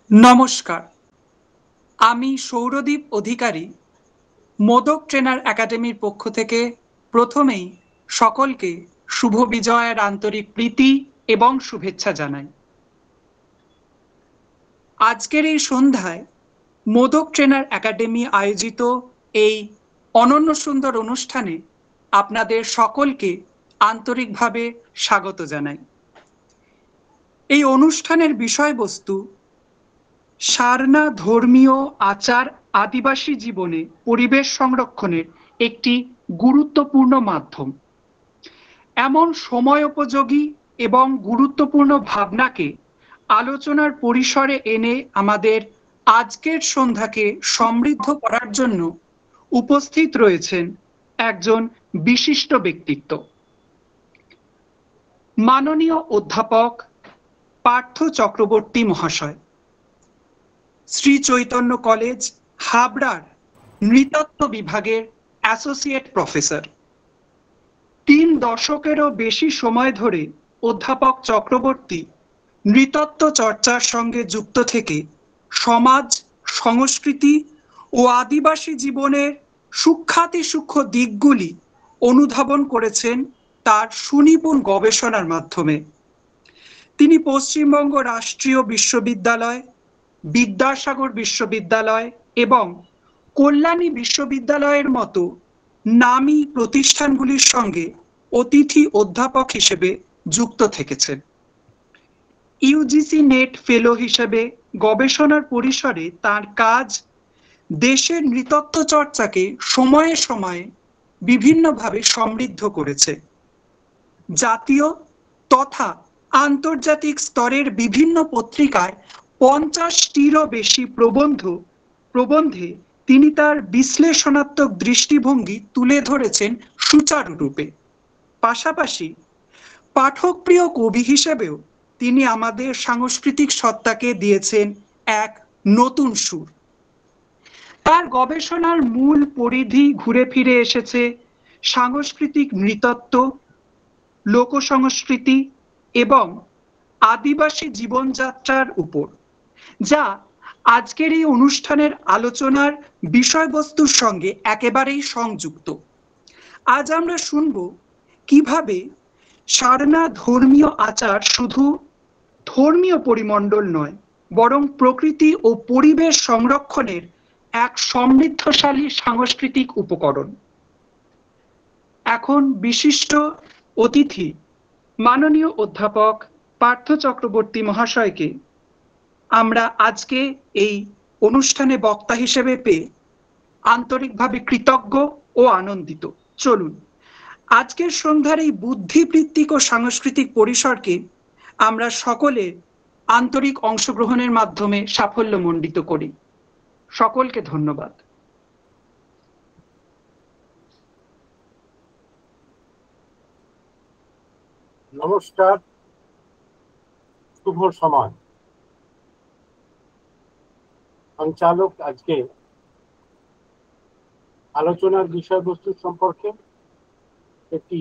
নমস্কার, আমি সৌরদীপ অধিকারী মোদক ট্রেনার একাডেমির পক্ষ থেকে প্রথমেই সকলকে শুভ বিজয়ের আন্তরিক প্রীতি এবং শুভেচ্ছা জানাই। আজকের এই সন্ধ্যায় মোদক ট্রেনার একাডেমি আয়োজিত এই অনন্য সুন্দর অনুষ্ঠানে আপনাদের সকলকে আন্তরিকভাবে স্বাগত জানাই। এই অনুষ্ঠানের বিষয়বস্তু সারনা ধর্মীয় আচার আদিবাসী জীবনে পরিবেশ সংরক্ষণের একটি গুরুত্বপূর্ণ মাধ্যম। এমন সময়োপযোগী এবং গুরুত্বপূর্ণ ভাবনাকে আলোচনার পরিসরে এনে আমাদের আজকের সন্ধ্যাকে সমৃদ্ধ করার জন্য উপস্থিত রয়েছেন একজন বিশিষ্ট ব্যক্তিত্ব, মাননীয় অধ্যাপক পার্থ চক্রবর্তী মহাশয়, শ্রী চৈতন্য কলেজ হাবড়ার নৃতত্ত্ব বিভাগের অ্যাসোসিয়েট প্রফেসর। ৩ দশকেরও বেশি সময় ধরে অধ্যাপক চক্রবর্তী নৃতত্ত্ব চর্চার সঙ্গে যুক্ত থেকে সমাজ, সংস্কৃতি ও আদিবাসী জীবনের সূক্ষ্মাতিসূক্ষ্ম দিকগুলি অনুধাবন করেছেন তার সুনিপুণ গবেষণার মাধ্যমে। তিনি পশ্চিমবঙ্গ রাষ্ট্রীয় বিশ্ববিদ্যালয়, বিদ্যাসাগর বিশ্ববিদ্যালয় এবং কল্যাণী বিশ্ববিদ্যালয়ের মতো নামী প্রতিষ্ঠানগুলির সঙ্গে অতিথি অধ্যাপক হিসেবে যুক্ত থেকেছেন। ইউজিসি নেট ফেলো হিসেবে গবেষণার পরিসরে তার কাজ দেশের নৃতত্ত্ব চর্চাকে সময়ে সময়ে বিভিন্নভাবে সমৃদ্ধ করেছে। জাতীয় তথা আন্তর্জাতিক স্তরের বিভিন্ন পত্রিকায় 50টিরও বেশি প্রবন্ধে তিনি তার বিশ্লেষণাত্মক দৃষ্টিভঙ্গি তুলে ধরেছেন সুচারুরূপে। পাশাপাশি পাঠকপ্রিয় কবি হিসেবেও তিনি আমাদের সাংস্কৃতিক সত্তাকে দিয়েছেন এক নতুন সুর। তার গবেষণার মূল পরিধি ঘুরে ফিরে এসেছে সাংস্কৃতিক নৃতত্ত্ব, লোকসংস্কৃতি এবং আদিবাসী জীবনযাত্রার উপর, যা আজকের এই অনুষ্ঠানের আলোচনার বিষয়বস্তুর সঙ্গে একেবারেই সংযুক্ত। আজ আমরা শুনব কিভাবে সারনা ধর্মীয় আচার শুধু ধর্মীয় পরিমণ্ডল নয়, বরং প্রকৃতি ও পরিবেশ সংরক্ষণের এক সমৃদ্ধশালী সাংস্কৃতিক উপকরণ। এখন বিশিষ্ট অতিথি মাননীয় অধ্যাপক পার্থ চক্রবর্তী মহাশয়কে আমরা আজকে এই অনুষ্ঠানে বক্তা হিসেবে পেয়ে আন্তরিকভাবে কৃতজ্ঞ ও আনন্দিত। চলুন আজকের সন্ধ্যার এই বুদ্ধিবৃত্তিক ও সাংস্কৃতিক পরিসরকে আমরা সকলে আন্তরিক অংশগ্রহণের মাধ্যমে সাফল্যমণ্ডিত করি। সকলকে ধন্যবাদ। নমস্কার, শুভ সময়। সঞ্চালক আজকে আলোচনার বিষয়বস্তু সম্পর্কে একটি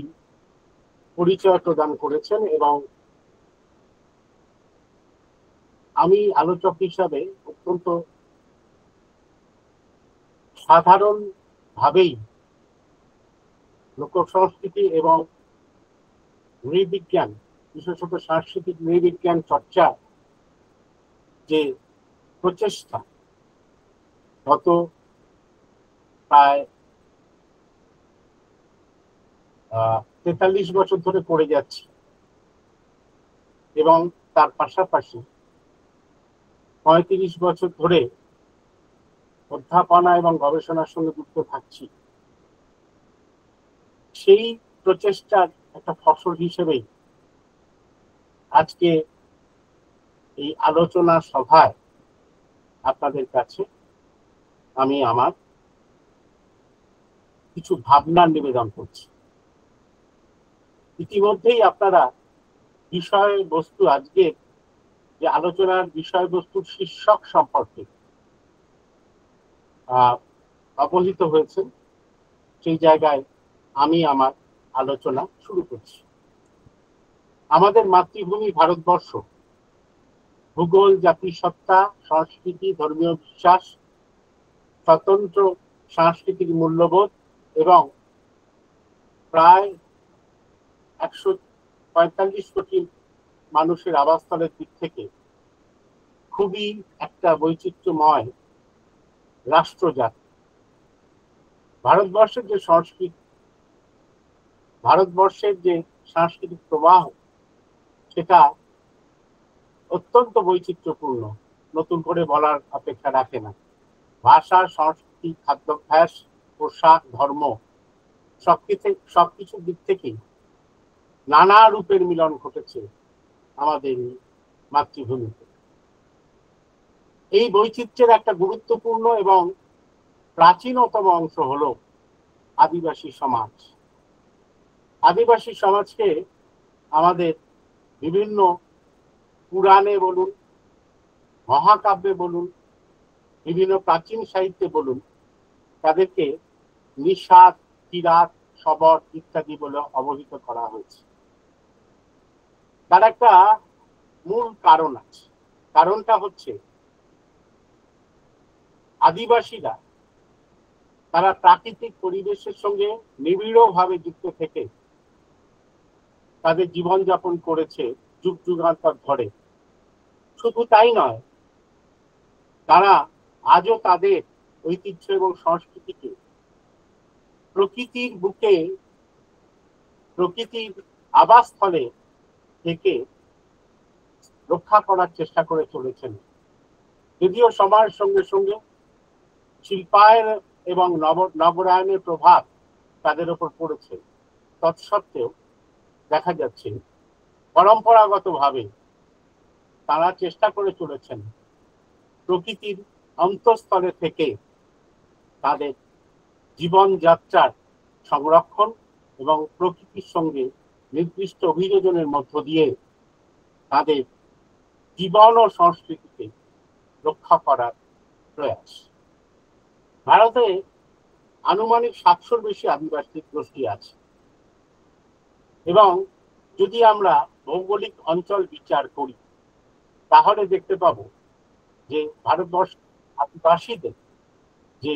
পরিচয় প্রদান করেছেন এবং আমি আলোচক হিসাবে অত্যন্ত সাধারণভাবেই লোকসংস্কৃতি এবং নৃবিজ্ঞান, বিশেষত সাংস্কৃতিক নৃবিজ্ঞান চর্চা যে প্রচেষ্টা গত প্রায় 43 বছর ধরে করে যাচ্ছে এবং তার পাশাপাশি 35 বছর ধরে অধ্যাপনা এবং গবেষণার সঙ্গে যুক্ত থাকছি, সেই প্রচেষ্টার একটা ফসল হিসেবেই আজকে এই আলোচনা সভায় আপনাদের কাছে আমি আমার কিছু ভাবনার নিবেদন করছি। ইতিমধ্যেই আপনারা বিষয়বস্তু, আজকে যে আলোচনার বিষয়বস্তুর শীর্ষক সম্পর্কে অবহিত হয়েছে, সেই জায়গায় আমি আমার আলোচনা শুরু করছি। আমাদের মাতৃভূমি ভারতবর্ষ ভূগোল, জাতিসত্তা, সংস্কৃতি, ধর্মীয় বিশ্বাস, স্বতন্ত্র সাংস্কৃতিক মূল্যবোধ এবং প্রায় 145 কোটি মানুষের আবাসস্থলের দিক থেকে খুবই একটা বৈচিত্র্যময় রাষ্ট্রজাতি। ভারতবর্ষের যে সাংস্কৃতিক প্রবাহ, সেটা অত্যন্ত বৈচিত্র্যপূর্ণ, নতুন করে বলার অপেক্ষা রাখে না। ভাষা, সংস্কৃতি, খাদ্যাভ্যাস, পোশাক, ধর্ম সবকিছুর দিক থেকেই নানা রূপের মিলন ঘটেছে আমাদের মাতৃভূমিতে। এই বৈচিত্র্যের একটা গুরুত্বপূর্ণ এবং প্রাচীনতম অংশ হলো আদিবাসী সমাজ। আদিবাসী সমাজকে আমাদের বিভিন্ন পুরাণে বলুন, মহাকাব্যে বলুন, বিভিন্ন প্রাচীন সাহিত্যে বলুন, তাদেরকে নিষাদ, কিরাত, শবর ইত্যাদি বলে অবহিত করা হয়েছে। তার একটা মূল কারণ আছে। কারণটা হচ্ছে আদিবাসীরা তারা প্রাকৃতিক পরিবেশের সঙ্গে নিবিড়ভাবে যুক্ত থেকে তাদের জীবনযাপন করেছে যুগ যুগান্তর ধরে। শুধু তাই নয়, তারা আজও তাদের ঐতিহ্য এবং সংস্কৃতিকে প্রকৃতির বুকে, প্রকৃতির আবাসস্থলে থেকে রক্ষা করার চেষ্টা করে চলেছেন। যদিও সময়ের সঙ্গে সঙ্গে শিল্পায়ন এবং নগরায়নের প্রভাব তাদের উপর পড়েছে, তৎসত্ত্বেও দেখা যাচ্ছে পরম্পরাগতভাবে তারা চেষ্টা করে চলেছেন প্রকৃতির অন্তঃস্থলে থেকে তাদের জীবনযাত্রার সংরক্ষণ এবং প্রকৃতির সঙ্গে নির্দিষ্ট অভিযোজনের মধ্য দিয়ে তাদের জীবন ও সংস্কৃতিকে রক্ষা করার প্রয়াস। ভারতে আনুমানিক 700-র বেশি আদিবাসী গোষ্ঠী আছে এবং যদি আমরা ভৌগোলিক অঞ্চল বিচার করি তাহলে দেখতে পাবো যে ভারতবর্ষ আদিবাসীদের যে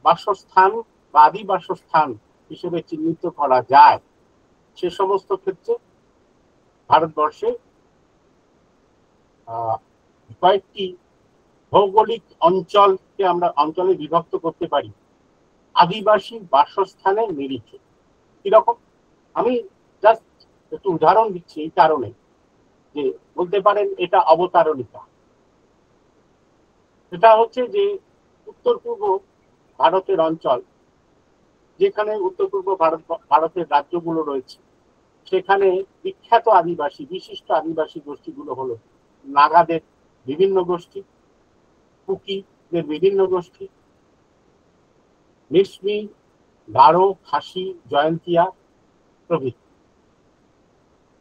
বাসস্থান বা আদি বাসস্থান হিসেবে চিহ্নিত করা যায়, সে সমস্ত ক্ষেত্রে ভারতবর্ষে কয়েকটি ভৌগোলিক অঞ্চলকে আমরা অঞ্চলে বিভক্ত করতে পারি আদিবাসী বাসস্থানের নিরিখে। কিরকম? আমি জাস্ট একটু উদাহরণ দিচ্ছি এই কারণে যে বলতে পারেন এটা অবতারণিকা। এটা হচ্ছে যে উত্তর পূর্ব ভারতের অঞ্চল, যেখানে উত্তর পূর্ব ভারতের রাজ্যগুলো রয়েছে, সেখানে বিখ্যাত আদিবাসী, বিশিষ্ট আদিবাসী গোষ্ঠীগুলো হলো নাগাদের বিভিন্ন গোষ্ঠী, কুকিদের বিভিন্ন গোষ্ঠী, মিসমি, গারো, খাসি, জয়ন্তিয়া প্রভৃতি।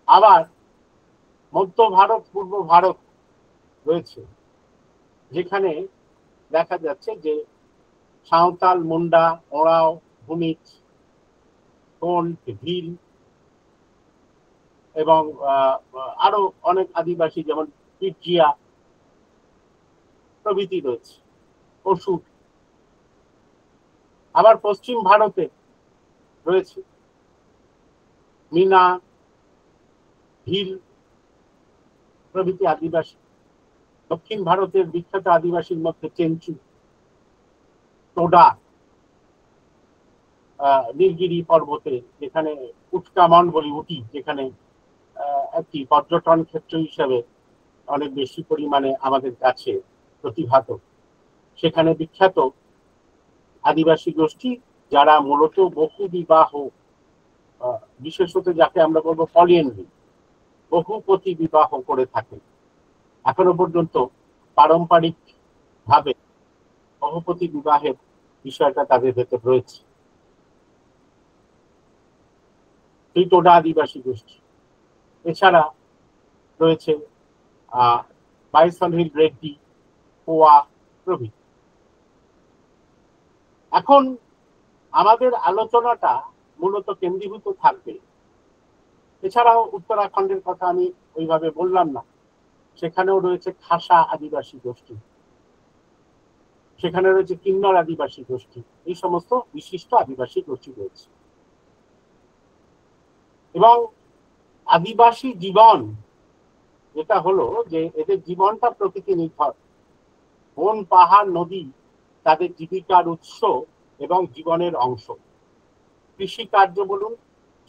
আবার মধ্য ভারত, পূর্ব ভারত রয়েছে, যেখানে দেখা যাচ্ছে যে সাঁওতাল, মুন্ডা, ওঁরাও, ভূমিজ, কোন্ড, ভিল এবং আরো অনেক আদিবাসী যেমন পিটজিয়া প্রভৃতি রয়েছে, অসুর। আবার পশ্চিম ভারতে রয়েছে মিনা, ভিল প্রভৃতি আদিবাসী। দক্ষিণ ভারতের বিখ্যাত আদিবাসীর মধ্যে চেঞ্চু, টোডা, নীলগিরি পর্বতে যেখানে উটকামন বলি, উটি, যেখানে একটি পর্যটন ক্ষেত্র হিসেবে অনেক বেশি পরিমাণে আমাদের কাছে প্রতিভাত, সেখানে বিখ্যাত আদিবাসী গোষ্ঠী যারা মূলত বহু বিবাহ, বিশেষত যাকে আমরা বলবো পলিয়েন্ড্রি, বহুপতি বিবাহ করে থাকে। এখনো পর্যন্ত পারম্পরিক ভাবে বহুপতি বিবাহের বিষয়টা তাদের ভেতর রয়েছে। এই টোডা আদিবাসী গোষ্ঠী। এছাড়া রয়েছে বাইসন হিল রেড্ডি, পোয়া প্রভৃতি। এখন আমাদের আলোচনাটা মূলত কেন্দ্রীভূত থাকবে, এছাড়াও উত্তরাখণ্ডের কথা আমি ওইভাবে বললাম না, সেখানেও রয়েছে খাসা আদিবাসী গোষ্ঠী, সেখানে রয়েছে কিন্নর আদিবাসী গোষ্ঠী, এই সমস্ত বিশিষ্ট আদিবাসী গোষ্ঠী রয়েছে। এবং আদিবাসী জীবন যেটা হলো যে এদের জীবনটা প্রকৃতি নির্ভর। বন, পাহাড়, নদী তাদের জীবিকার উৎস এবং জীবনের অংশ। কৃষিকার্য বলুন,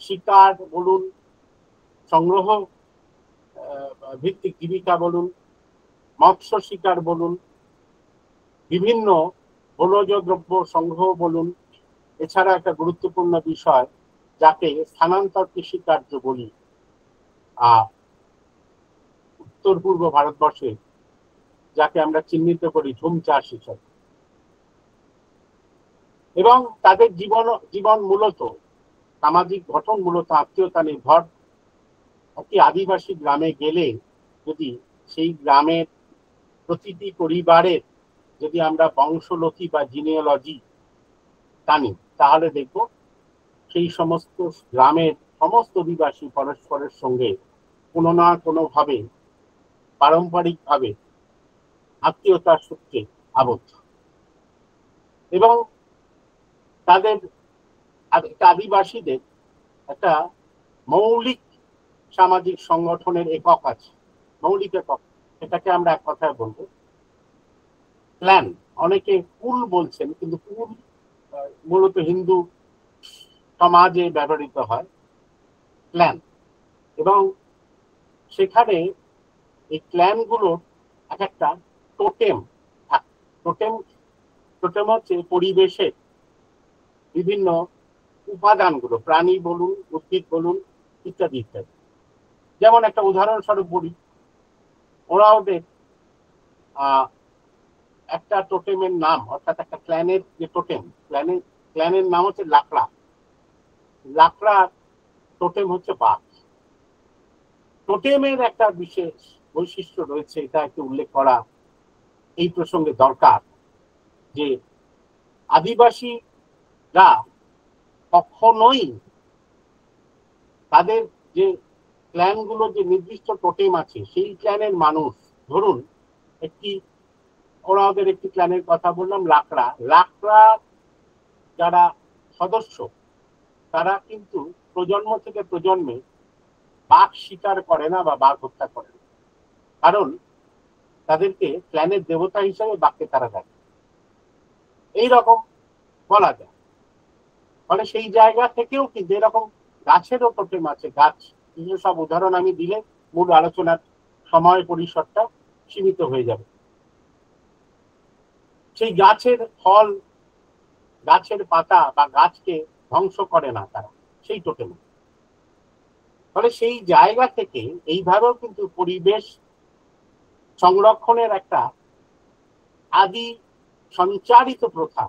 শিকার বলুন, সংগ্রহ ভিত্তিক জীবিকা বলুন, মৎস্য শিকার বলুন, বিভিন্ন বনজ দ্রব্য সংগ্রহ বলুন, এছাড়া একটা গুরুত্বপূর্ণ বিষয় যাকে স্থানান্তর কৃষিকার্য বলি উত্তর পূর্ব ভারতবর্ষে, যাকে আমরা চিহ্নিত করি ঝুম চাষ হিসাবে। এবং তাদের জীবন মূলত সামাজিক গঠন মূলত আত্মীয়তা নির্ভর। একটি আদিবাসী গ্রামে গেলে যদি সেই গ্রামের প্রতিটি পরিবারের যদি আমরা বংশলতি বা জিনিওলজি জানি, তাহলে দেখব সেই সমস্ত গ্রামের সমস্ত অধিবাসী পরস্পরের সঙ্গে কোনো না কোনো ভাবে পারম্পরিকভাবে আত্মীয়তার সূত্রে আবদ্ধ। এবং তাদের আদিবাসীদের একটা মৌলিক সামাজিক সংগঠনের একক আছে, মৌলিক একক, এটাকে আমরা এক কথায় বলবো ক্ল্যান। অনেকে কুল বলছেন, কিন্তু কুল মূলত হিন্দু সমাজে ব্যবহৃত হয়, ক্ল্যান। এবং সেখানে এই ক্ল্যানগুলোর এক একটা টোটেম, টোটেম হচ্ছে পরিবেশের বিভিন্ন উপাদানগুলো, প্রাণী বলুন, উদ্ভিদ বলুন, ইত্যাদি ইত্যাদি। যেমন একটা উদাহরণস্বরূপ বলি, ওরা ওদের একটা টোটেমের নাম, অর্থাৎ একটা ক্ল্যানের যে টোটেম, ক্ল্যানের নাম হচ্ছে লাকড়া। লাকড়া টোটেম হচ্ছে বাঘ। টোটেমের একটা বিশেষ বৈশিষ্ট্য রয়েছে, এটা একটু উল্লেখ করা এই প্রসঙ্গে দরকার, যে আদিবাসীরা কখনোই তাদের যে ক্ল্যানগুলো যে নির্দিষ্ট টোটেম আছে, সেই ক্ল্যানের মানুষ, ধরুন ওদের একটি ক্ল্যানের কথা বললাম লাকড়া যারা সদস্য, তারা কিন্তু প্রজন্ম থেকে প্রজন্মে বাঘ শিকার করে না বা বাঘ হত্যা করে না, কারণ তাদেরকে ক্ল্যানের দেবতা হিসেবে বাঘকে তারা দেখে, এইরকম বলা যায়। ফলে সেই জায়গা থেকেও কিন্তু এরকম গাছেরও টোটেম আছে। গাছ, সব উদাহরণ আমি দিলে মূল আলোচনার সময় পরিসরটা সীমিত হয়ে যাবে। সেই গাছের ফল, গাছের পাতা বা গাছকে ধ্বংস করে না তারা, সেই টোটেম। ফলে সেই জায়গা থেকে এইভাবেও কিন্তু পরিবেশ সংরক্ষণের একটা আদি সঞ্চারিত প্রথা,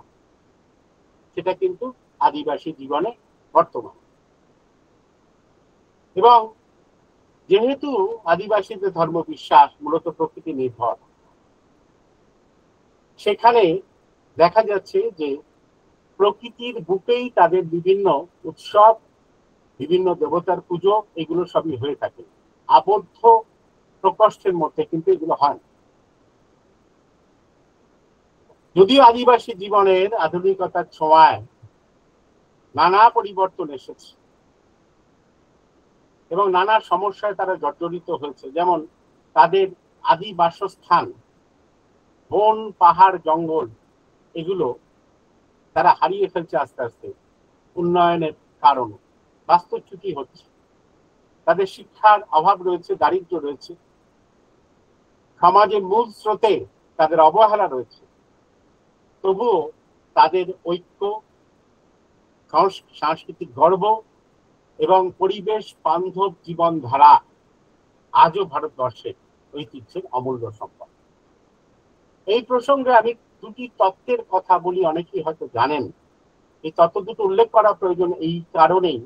সেটা কিন্তু আদিবাসী জীবনে বর্তমান। এবং যেহেতু আদিবাসীদের ধর্ম বিশ্বাস মূলত প্রকৃতি নির্ভর, সেখানে দেখা যাচ্ছে যে প্রকৃতির বুকেই তাদের বিভিন্ন উৎসব, বিভিন্ন দেবতার পুজো, এগুলো সবই হয়ে থাকে। আবদ্ধ প্রকোষ্ঠের মধ্যে কিন্তু এগুলো হয়। যদিও আদিবাসী জীবনের আধুনিকতার ছোঁয়ায় নানা পরিবর্তন এসেছে এবং নানা সমস্যায় তারা জর্জরিত হয়েছে, যেমন তাদের আদি বাসস্থান বন, পাহাড়, জঙ্গল, এগুলো তারা হারিয়ে ফেলছে আস্তে আস্তে উন্নয়নের কারণে। বাস্তুচ্যুতি হচ্ছে, তাদের শিক্ষার অভাব রয়েছে, দারিদ্র্য রয়েছে, সমাজের মূল স্রোতে তাদের অবহেলা রয়েছে। তবুও তাদের ঐক্য, সাংস্কৃতিক গর্ব এবং পরিবেশ বান্ধব জীবনধারা আজও ভারতবর্ষের ঐতিহ্যের অমূল্য সম্পদ। এই প্রসঙ্গে আমি দুটি তত্ত্বের কথা বলি, অনেকেই হয়তো জানেন। এই তত্ত্ব দুটো উল্লেখ করা প্রয়োজন এই কারণেই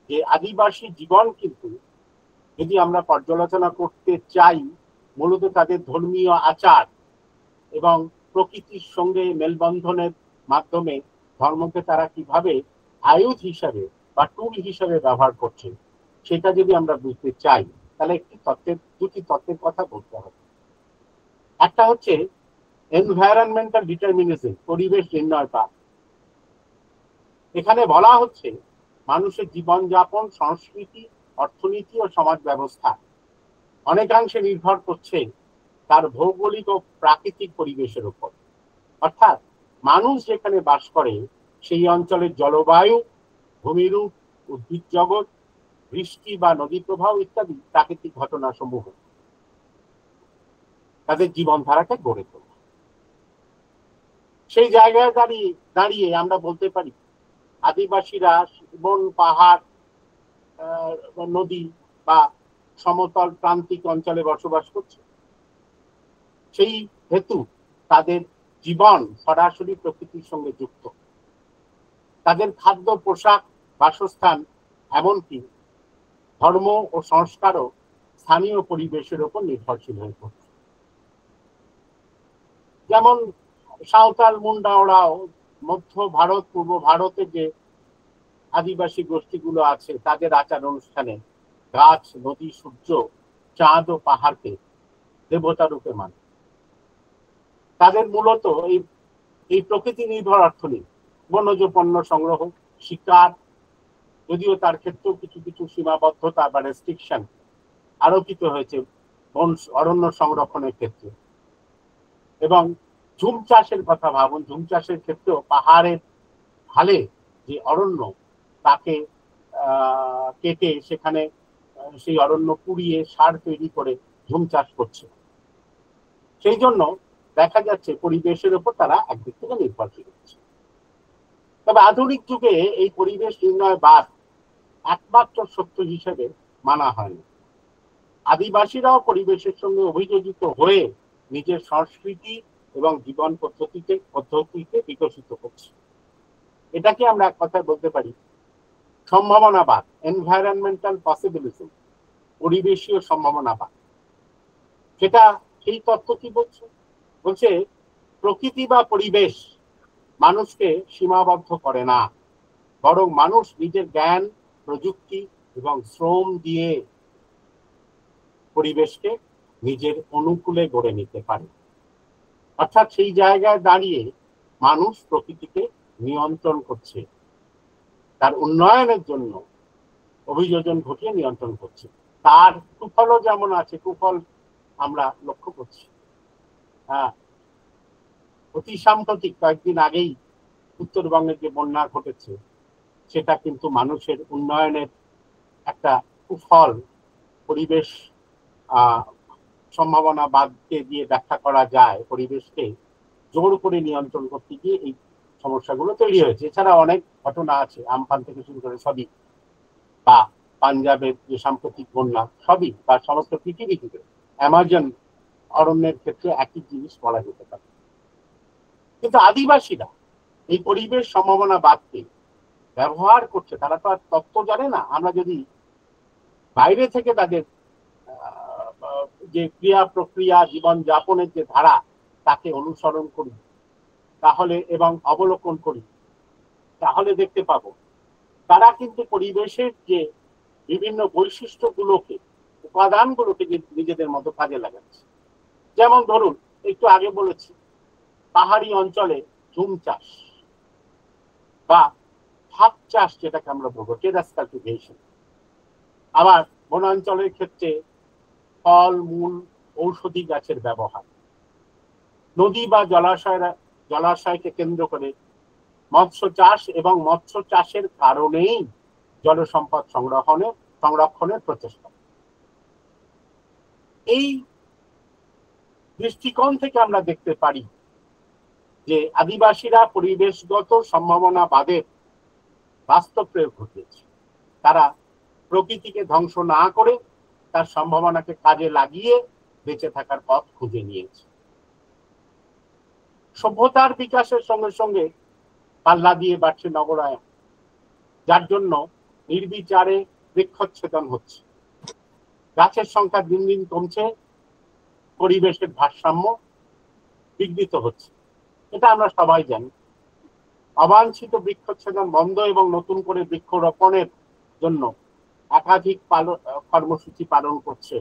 যে আদিবাসী জীবন কিন্তু যদি আমরা পর্যালোচনা করতে চাই, মূলত তাদের ধর্মীয় আচার এবং প্রকৃতির সঙ্গে মেলবন্ধনের মাধ্যমে ধর্মকে তারা কিভাবে আয়ুধ হিসাবে বা টুল হিসাবে ব্যবহার করছে, সেটা যদি আমরা বুঝতে চাই, তাহলে দুটি তত্ত্বের কথা বলতে হবে। একটা হচ্ছে এনভায়রনমেন্টাল ডিটারমিনিজম, পরিবেশ নির্ণয়বাদ। এখানে বলা হচ্ছে মানুষের জীবনযাপন, সংস্কৃতি, অর্থনীতি ও সমাজ ব্যবস্থা অনেকাংশে নির্ভর করছে তার ভৌগোলিক ও প্রাকৃতিক পরিবেশের উপর। অর্থাৎ মানুষ যেখানে বাস করে সেই অঞ্চলের জলবায়ু, ভূমিরূপ, উদ্ভিদ জগৎ, বৃষ্টি বা নদী প্রবাহ ইত্যাদি প্রাকৃতিক ঘটনা সমূহ তাদের জীবনধারাকে গড়ে তোলে। সেই জায়গায় দাঁড়িয়ে আমরা বলতে পারি আদিবাসীরা বন, পাহাড়, নদী বা সমতল প্রান্তিক অঞ্চলে বসবাস করছে। সেই হেতু তাদের জীবন সরাসরি প্রকৃতির সঙ্গে যুক্ত। তাদের খাদ্য, পোশাক, বাসস্থান, এমনকি ধর্ম ও সংস্কারও স্থানীয় পরিবেশের উপর নির্ভরশীল হয়ে পড়ছে। যেমন সাঁওতাল, মুন্ডা ওরাও মধ্য ভারত, পূর্ব ভারতে যে আদিবাসী গোষ্ঠীগুলো আছে তাদের আচার অনুষ্ঠানে গাছ, নদী, সূর্য, চাঁদ ও পাহাড়কে দেবতা রূপে মানে। তাদের মূলত এই প্রকৃতি নির্ভর অর্থনীতি, বনজ পণ্য সংগ্রহ, শিকার, যদিও তার ক্ষেত্রেও কিছু কিছু সীমাবদ্ধতা বা রেস্ট্রিকশন আরোপিত হয়েছে অরণ্য সংরক্ষণের ক্ষেত্রে। এবং ঝুম চাষের কথা ভাবুন, ঝুম চাষের ক্ষেত্রেও পাহাড়ের ঢালে যে অরণ্য তাকে কেটে সেখানে সেই অরণ্য পুড়িয়ে সার তৈরি করে ঝুম চাষ করছে। সেই জন্য দেখা যাচ্ছে পরিবেশের উপর তারা একদিক থেকে নির্ভরশীল হচ্ছে। তবে আধুনিক যুগে এই পরিবেশ নির্ণয়বাদ একমাত্র সত্য হিসেবে মানা হয়নি। আদিবাসীরাও পরিবেশের সঙ্গে অভিযোজিত হয়ে নিজের সংস্কৃতি এবং জীবন পদ্ধতিকে বিকশিত করছে। এটাকে আমরা এক কথায় বলতে পারি সম্ভাবনাবাদ, এনভায়রনমেন্টাল পসিবিলিজম, পরিবেশীয় সম্ভাবনাবাদ। সেটা সেই তত্ত্ব কি বলছে? বলছে প্রকৃতি বা পরিবেশ মানুষকে সীমাবদ্ধ করে না, বরং মানুষ নিজের জ্ঞান, প্রযুক্তি এবং শ্রম দিয়ে পরিবেশকে নিজের অনুকূলে গড়ে নিতে পারে। অর্থাৎ সেই জায়গায় দাঁড়িয়ে মানুষ প্রকৃতিকে নিয়ন্ত্রণ করছে, তার উন্নয়নের জন্য অভিযোজন ঘটিয়ে নিয়ন্ত্রণ করছে। তার কুফলও যেমন আছে, কুফল আমরা লক্ষ্য করছি। হ্যাঁ, অতি সাম্প্রতিক কয়েকদিন আগেই উত্তরবঙ্গে যে বন্যা ঘটেছে সেটা কিন্তু মানুষের উন্নয়নের একটা কুফল। পরিবেশ সম্ভাবনাবাদকে দিয়ে ব্যাখ্যা করা যায়, পরিবেশকে জোর করে নিয়ন্ত্রণ করতে গিয়ে এই সমস্যাগুলো তৈরি হয়েছে। এছাড়া অনেক ঘটনা আছে, আমফান থেকে শুরু করে সবই, বা পাঞ্জাবের যে সাম্প্রতিক বন্যা, সবই, বা সমস্ত পৃথিবী থেকে অ্যামাজন অরণ্যের ক্ষেত্রে একই জিনিস বলা যেতে পারে। কিন্তু আদিবাসীরা এই পরিবেশ সম্ভাবনাবাদকে ব্যবহার করছে। তারা তো আর তত্ত্ব জানে না। আমরা যদি বাইরে থেকে তাদের যে ক্রিয়া প্রক্রিয়া, জীবন যাপনের যে ধারা তাকে অনুসরণ করি তাহলে এবং অবলোকন করি, তাহলে দেখতে পাবো তারা কিন্তু পরিবেশের যে বিভিন্ন বৈশিষ্ট্যগুলোকে, উপাদানগুলোকে নিজেদের মতো কাজে লাগাচ্ছে। যেমন ধরুন, একটু আগে বলেছি পাহাড়ি অঞ্চলে ঝুম চাষ বা ভাপ চাষ, যেটাকে আমরা বলবো টেরাস কাল্টিভেশন। আবার বনাঞ্চলের ক্ষেত্রে ফল মূল ঔষধি গাছের ব্যবহার। নদী বা জলাশয়কে কেন্দ্র করে মৎস্য চাষ এবং মৎস্য চাষের কারণেই জলসম্পদ সংরক্ষণের প্রচেষ্টা। এই দৃষ্টিকোণ থেকে আমরা দেখতে পারি যে আদিবাসীরা পরিবেশগত সম্ভাবনাবাদের বাস্তব প্রয়োগ ঘটিয়েছে। তারা প্রকৃতিকে ধ্বংস না করে তার সম্ভাবনাকে কাজে লাগিয়ে বেঁচে থাকার পথ খুঁজে নিয়েছে। সভ্যতার বিকাশের সঙ্গে সঙ্গে পাল্লা দিয়ে বাড়ছে নগরায়ন, যার জন্য নির্বিচারে বৃক্ষচ্ছেদন হচ্ছে, গাছের সংখ্যা দিন দিন কমছে, পরিবেশের ভারসাম্য বিঘ্নিত হচ্ছে। এটা আমরা সবাই জানি। অবাঞ্ছিত বৃক্ষচ্ছেদন বন্ধ এবং নতুন করে বৃক্ষরোপণের জন্য একাধিক কর্মসূচি পালন করছে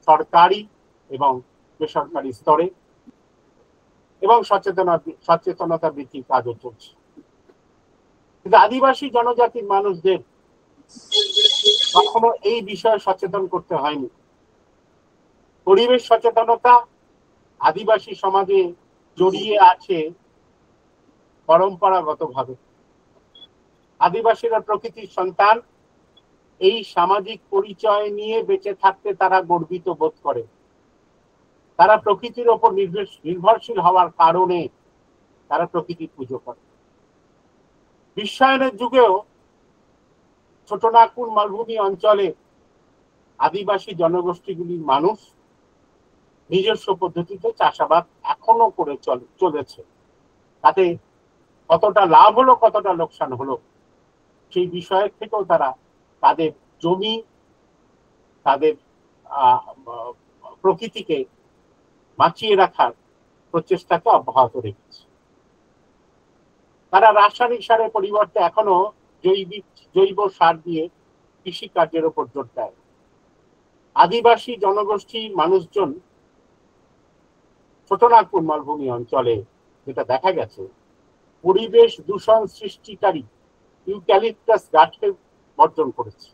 সরকারি এবং বেসরকারি স্তরে, এবং সচেতনতা বৃদ্ধির কাজও চলছে। কিন্তু আদিবাসী জনজাতির মানুষদের কখনো এই বিষয়ে সচেতন করতে হয়নি। পরিবেশ সচেতনতা আদিবাসী সমাজে জড়িয়ে আছে পরম্পরাগতভাবে। আদিবাসীরা প্রকৃতির সন্তান, এই সামাজিক পরিচয় নিয়ে বেঁচে থাকতে তারা গর্বিত বোধ করে। তারা প্রকৃতির ওপর নির্ভরশীল হওয়ার কারণে তারা প্রকৃতির পুজো করে। বিশ্বায়নের যুগেও ছোটনাগপুর মালভূমি অঞ্চলে আদিবাসী জনগোষ্ঠীগুলির মানুষ নিজস্ব পদ্ধতিতে চাষাবাদ এখনো করে চলেছে। তাতে কতটা লাভ হলো কতটা লোকসান হলো সেই বিষয়ের থেকেও তারা তাদের জমি, তাদের প্রকৃতিকে বাঁচিয়ে রাখার প্রচেষ্টাকে অব্যাহত রেখেছে। তারা রাসায়নিক সারের পরিবর্তে এখনো জৈব সার দিয়ে কৃষি কার্যের উপর জোর দেয়। আদিবাসী জনগোষ্ঠীর মানুষজন ছোটনাগপুর মালভূমি অঞ্চলে যেটা দেখা গেছে, পরিবেশ দূষণ সৃষ্টিকারী ইউক্যালিপটাস গাছকে বর্জন করেছে।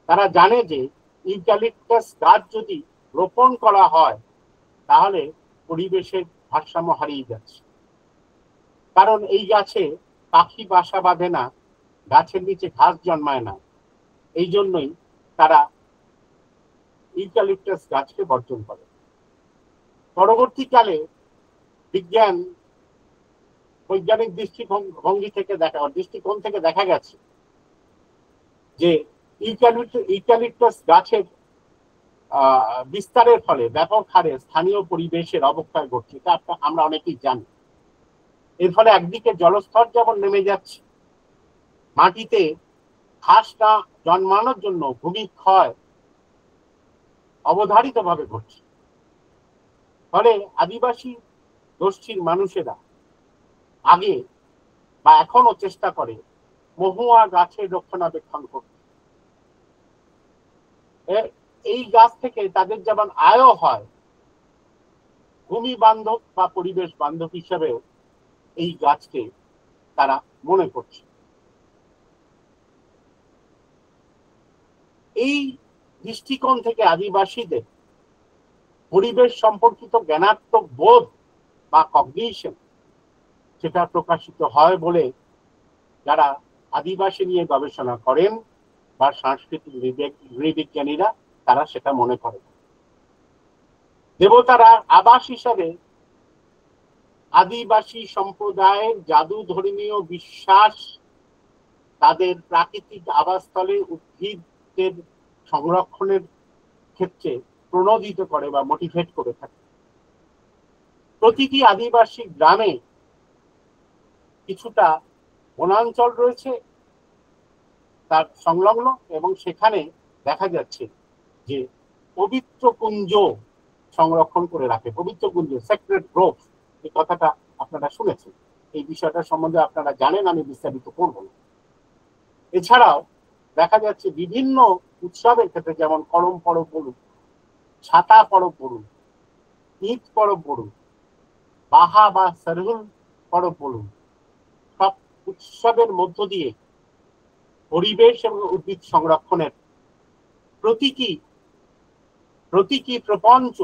তারা জানে যে ইউক্যালিপটাস গাছ যদি রোপণ করা হয় তাহলে পরিবেশের ভারসাম্য হারিয়ে যাচ্ছে। কারণ এই গাছে পাখি বাসা বাঁধে না, গাছের নিচে ঘাস জন্মায় না। এই জন্যই তারা ইউক্যালিপটাস গাছকে বর্জন করে। পরবর্তীকালে বৈজ্ঞানিক দৃষ্টিকোণ থেকে দেখা গেছে যে ইউক্যালিপটাস গাছের বিস্তারের ফলে ব্যাপক হারে স্থানীয় পরিবেশের অবক্ষয় ঘটছে। তা আমরা অনেকেই জানি। এর ফলে একদিকে জলস্তর যেমন নেমে যাচ্ছে, মাটিতে ঘাস না জন্মানোর জন্য ভূমিক্ষয় অবধারিতভাবে ঘটছে। ফলে আদিবাসী গোষ্ঠীর মানুষেরা আগে বা এখনো চেষ্টা করে মহুয়া গাছের রক্ষণাবেক্ষণ করতে। এই গাছ থেকে তাদের যেমন আয়ও হয়, ভূমি বান্ধব বা পরিবেশ বান্ধব হিসেবেও এই গাছকে তারা মনে করছে। এই দৃষ্টিকোণ থেকে আদিবাসীদের পরিবেশ সম্পর্কিত জ্ঞানাত্মক বোধ বা কগনিশন সেটা প্রকাশিত হয় বলে যারা আদিবাসী নিয়ে গবেষণা করেন বা সাংস্কৃতিক নৃবিজ্ঞানীরা তারা সেটা মনে করেন। দেবতারা আবাস হিসাবে আদিবাসী সম্প্রদায়ের জাদু ধর্মীয় বিশ্বাস তাদের প্রাকৃতিক আবাসস্থলে উদ্ভিদের সংরক্ষণের ক্ষেত্রে প্রণোদিত করে বা মোটিভেট করে থাকে। প্রতিটি আদিবাসী গ্রামে কিছুটা বনাঞ্চল রয়েছে তার সংলগ্ন, এবং সেখানে দেখা যাচ্ছে যে পবিত্র কুঞ্জ সংরক্ষণ করে রাখে। পবিত্র কুঞ্জ, সেক্রেট গ্রোভ, এই কথাটা আপনারা শুনেছেন। এই বিষয়টা সম্বন্ধে আপনারা জানেন, আমি বিস্তারিত করব না। এছাড়াও দেখা যাচ্ছে বিভিন্ন উৎসবের ক্ষেত্রে, যেমন করম পরব বলুন, ছাতা পরব বলুন, ঈদ পরব বলুন, বাহা বা সরহুল পরব বলুন, সব উৎসবের মধ্য দিয়ে পরিবেশ এবং উদ্ভিদ সংরক্ষণের প্রতীকী প্রপঞ্চ,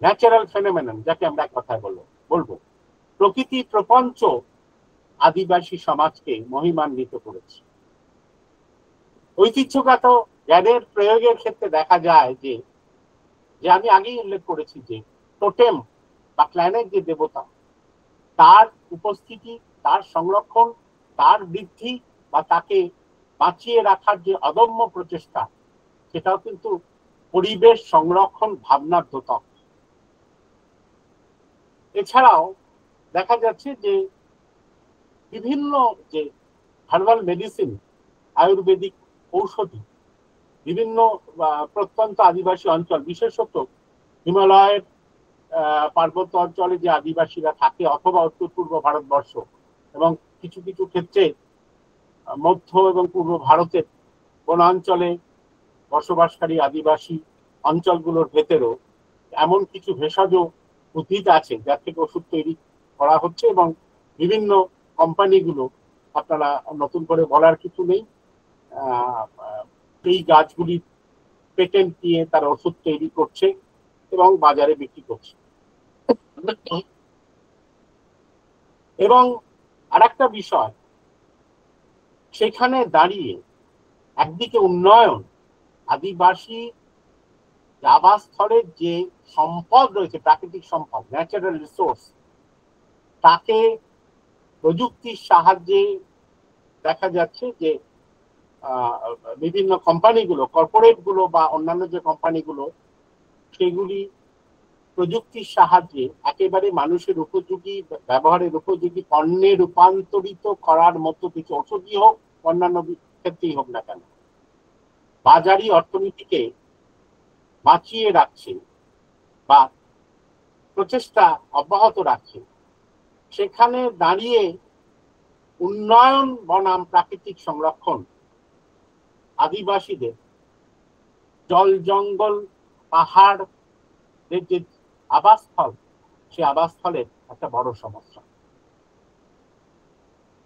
ন্যাচারাল ফেনোমেনন, যাকে আমরা এক কথায় বলবো প্রকৃতি প্রপঞ্চ আদিবাসী সমাজকে মহিমান্বিত করেছে। ঐতিহ্যগত জ্ঞানের প্রয়োগের ক্ষেত্রে দেখা যায় যে আমি আগেই উল্লেখ করেছি যে টোটেম বা ক্ল্যানের যে দেবতা, তার উপস্থিতি, তার সংরক্ষণ, তার বৃদ্ধি বা তাকে বাঁচিয়ে রাখার যে অদম্য প্রচেষ্টা, সেটাও কিন্তু পরিবেশ সংরক্ষণ ভাবনার দ্যোতক। এছাড়াও দেখা যাচ্ছে যে বিভিন্ন যে হার্বাল মেডিসিন, আয়ুর্বেদিক ঔষধি, বিভিন্ন প্রত্যন্ত আদিবাসী অঞ্চল, বিশেষত হিমালয়ের পার্বত্য অঞ্চলে যে আদিবাসীরা থাকে, অথবা উত্তর পূর্ব ভারতবর্ষ, এবং কিছু কিছু ক্ষেত্রে মধ্য এবং পূর্ব ভারতের বনাঞ্চলে বসবাসকারী আদিবাসী অঞ্চলগুলোর ভেতরেও এমন কিছু ভেষজ উদ্ভিদ আছে যার থেকে ওষুধ তৈরি করা হচ্ছে, এবং বিভিন্ন কোম্পানিগুলো, আপনারা নতুন করে বলার কিছু নেই, এই গাছগুলি পেটেন্ট দিয়ে তারা ওষুধ তৈরি করছে এবং বাজারে বিক্রি করছে। এবং আরেকটা বিষয়, সেখানে দাঁড়িয়ে একদিকে উন্নয়ন, আদিবাসী আবাসস্থলের যে সম্পদ রয়েছে, প্রাকৃতিক সম্পদ, ন্যাচারাল রিসোর্স, তাকে প্রযুক্তির সাহায্যে দেখা যাচ্ছে যে বিভিন্ন কোম্পানিগুলো, কর্পোরেট গুলো বা অন্যান্য যে কোম্পানিগুলো, সেগুলি প্রযুক্তির সাহায্যে একেবারে মানুষের উপযোগী, ব্যবহারের উপযোগী পণ্যে রূপান্তরিত করার মতো কিছু, ওষুধই হোক অন্যান্য ক্ষেত্রেই হোক না কেন, বাজারি অর্থনীতিকে বাঁচিয়ে রাখছে বা প্রচেষ্টা অব্যাহত রাখছে। সেখানে দাঁড়িয়ে উন্নয়ন বনাম প্রাকৃতিক সংরক্ষণ আদিবাসীদের জল জঙ্গল পাহাড় যে আবাসস্থল, সে আবাসস্থলের একটা বড় সমস্যা।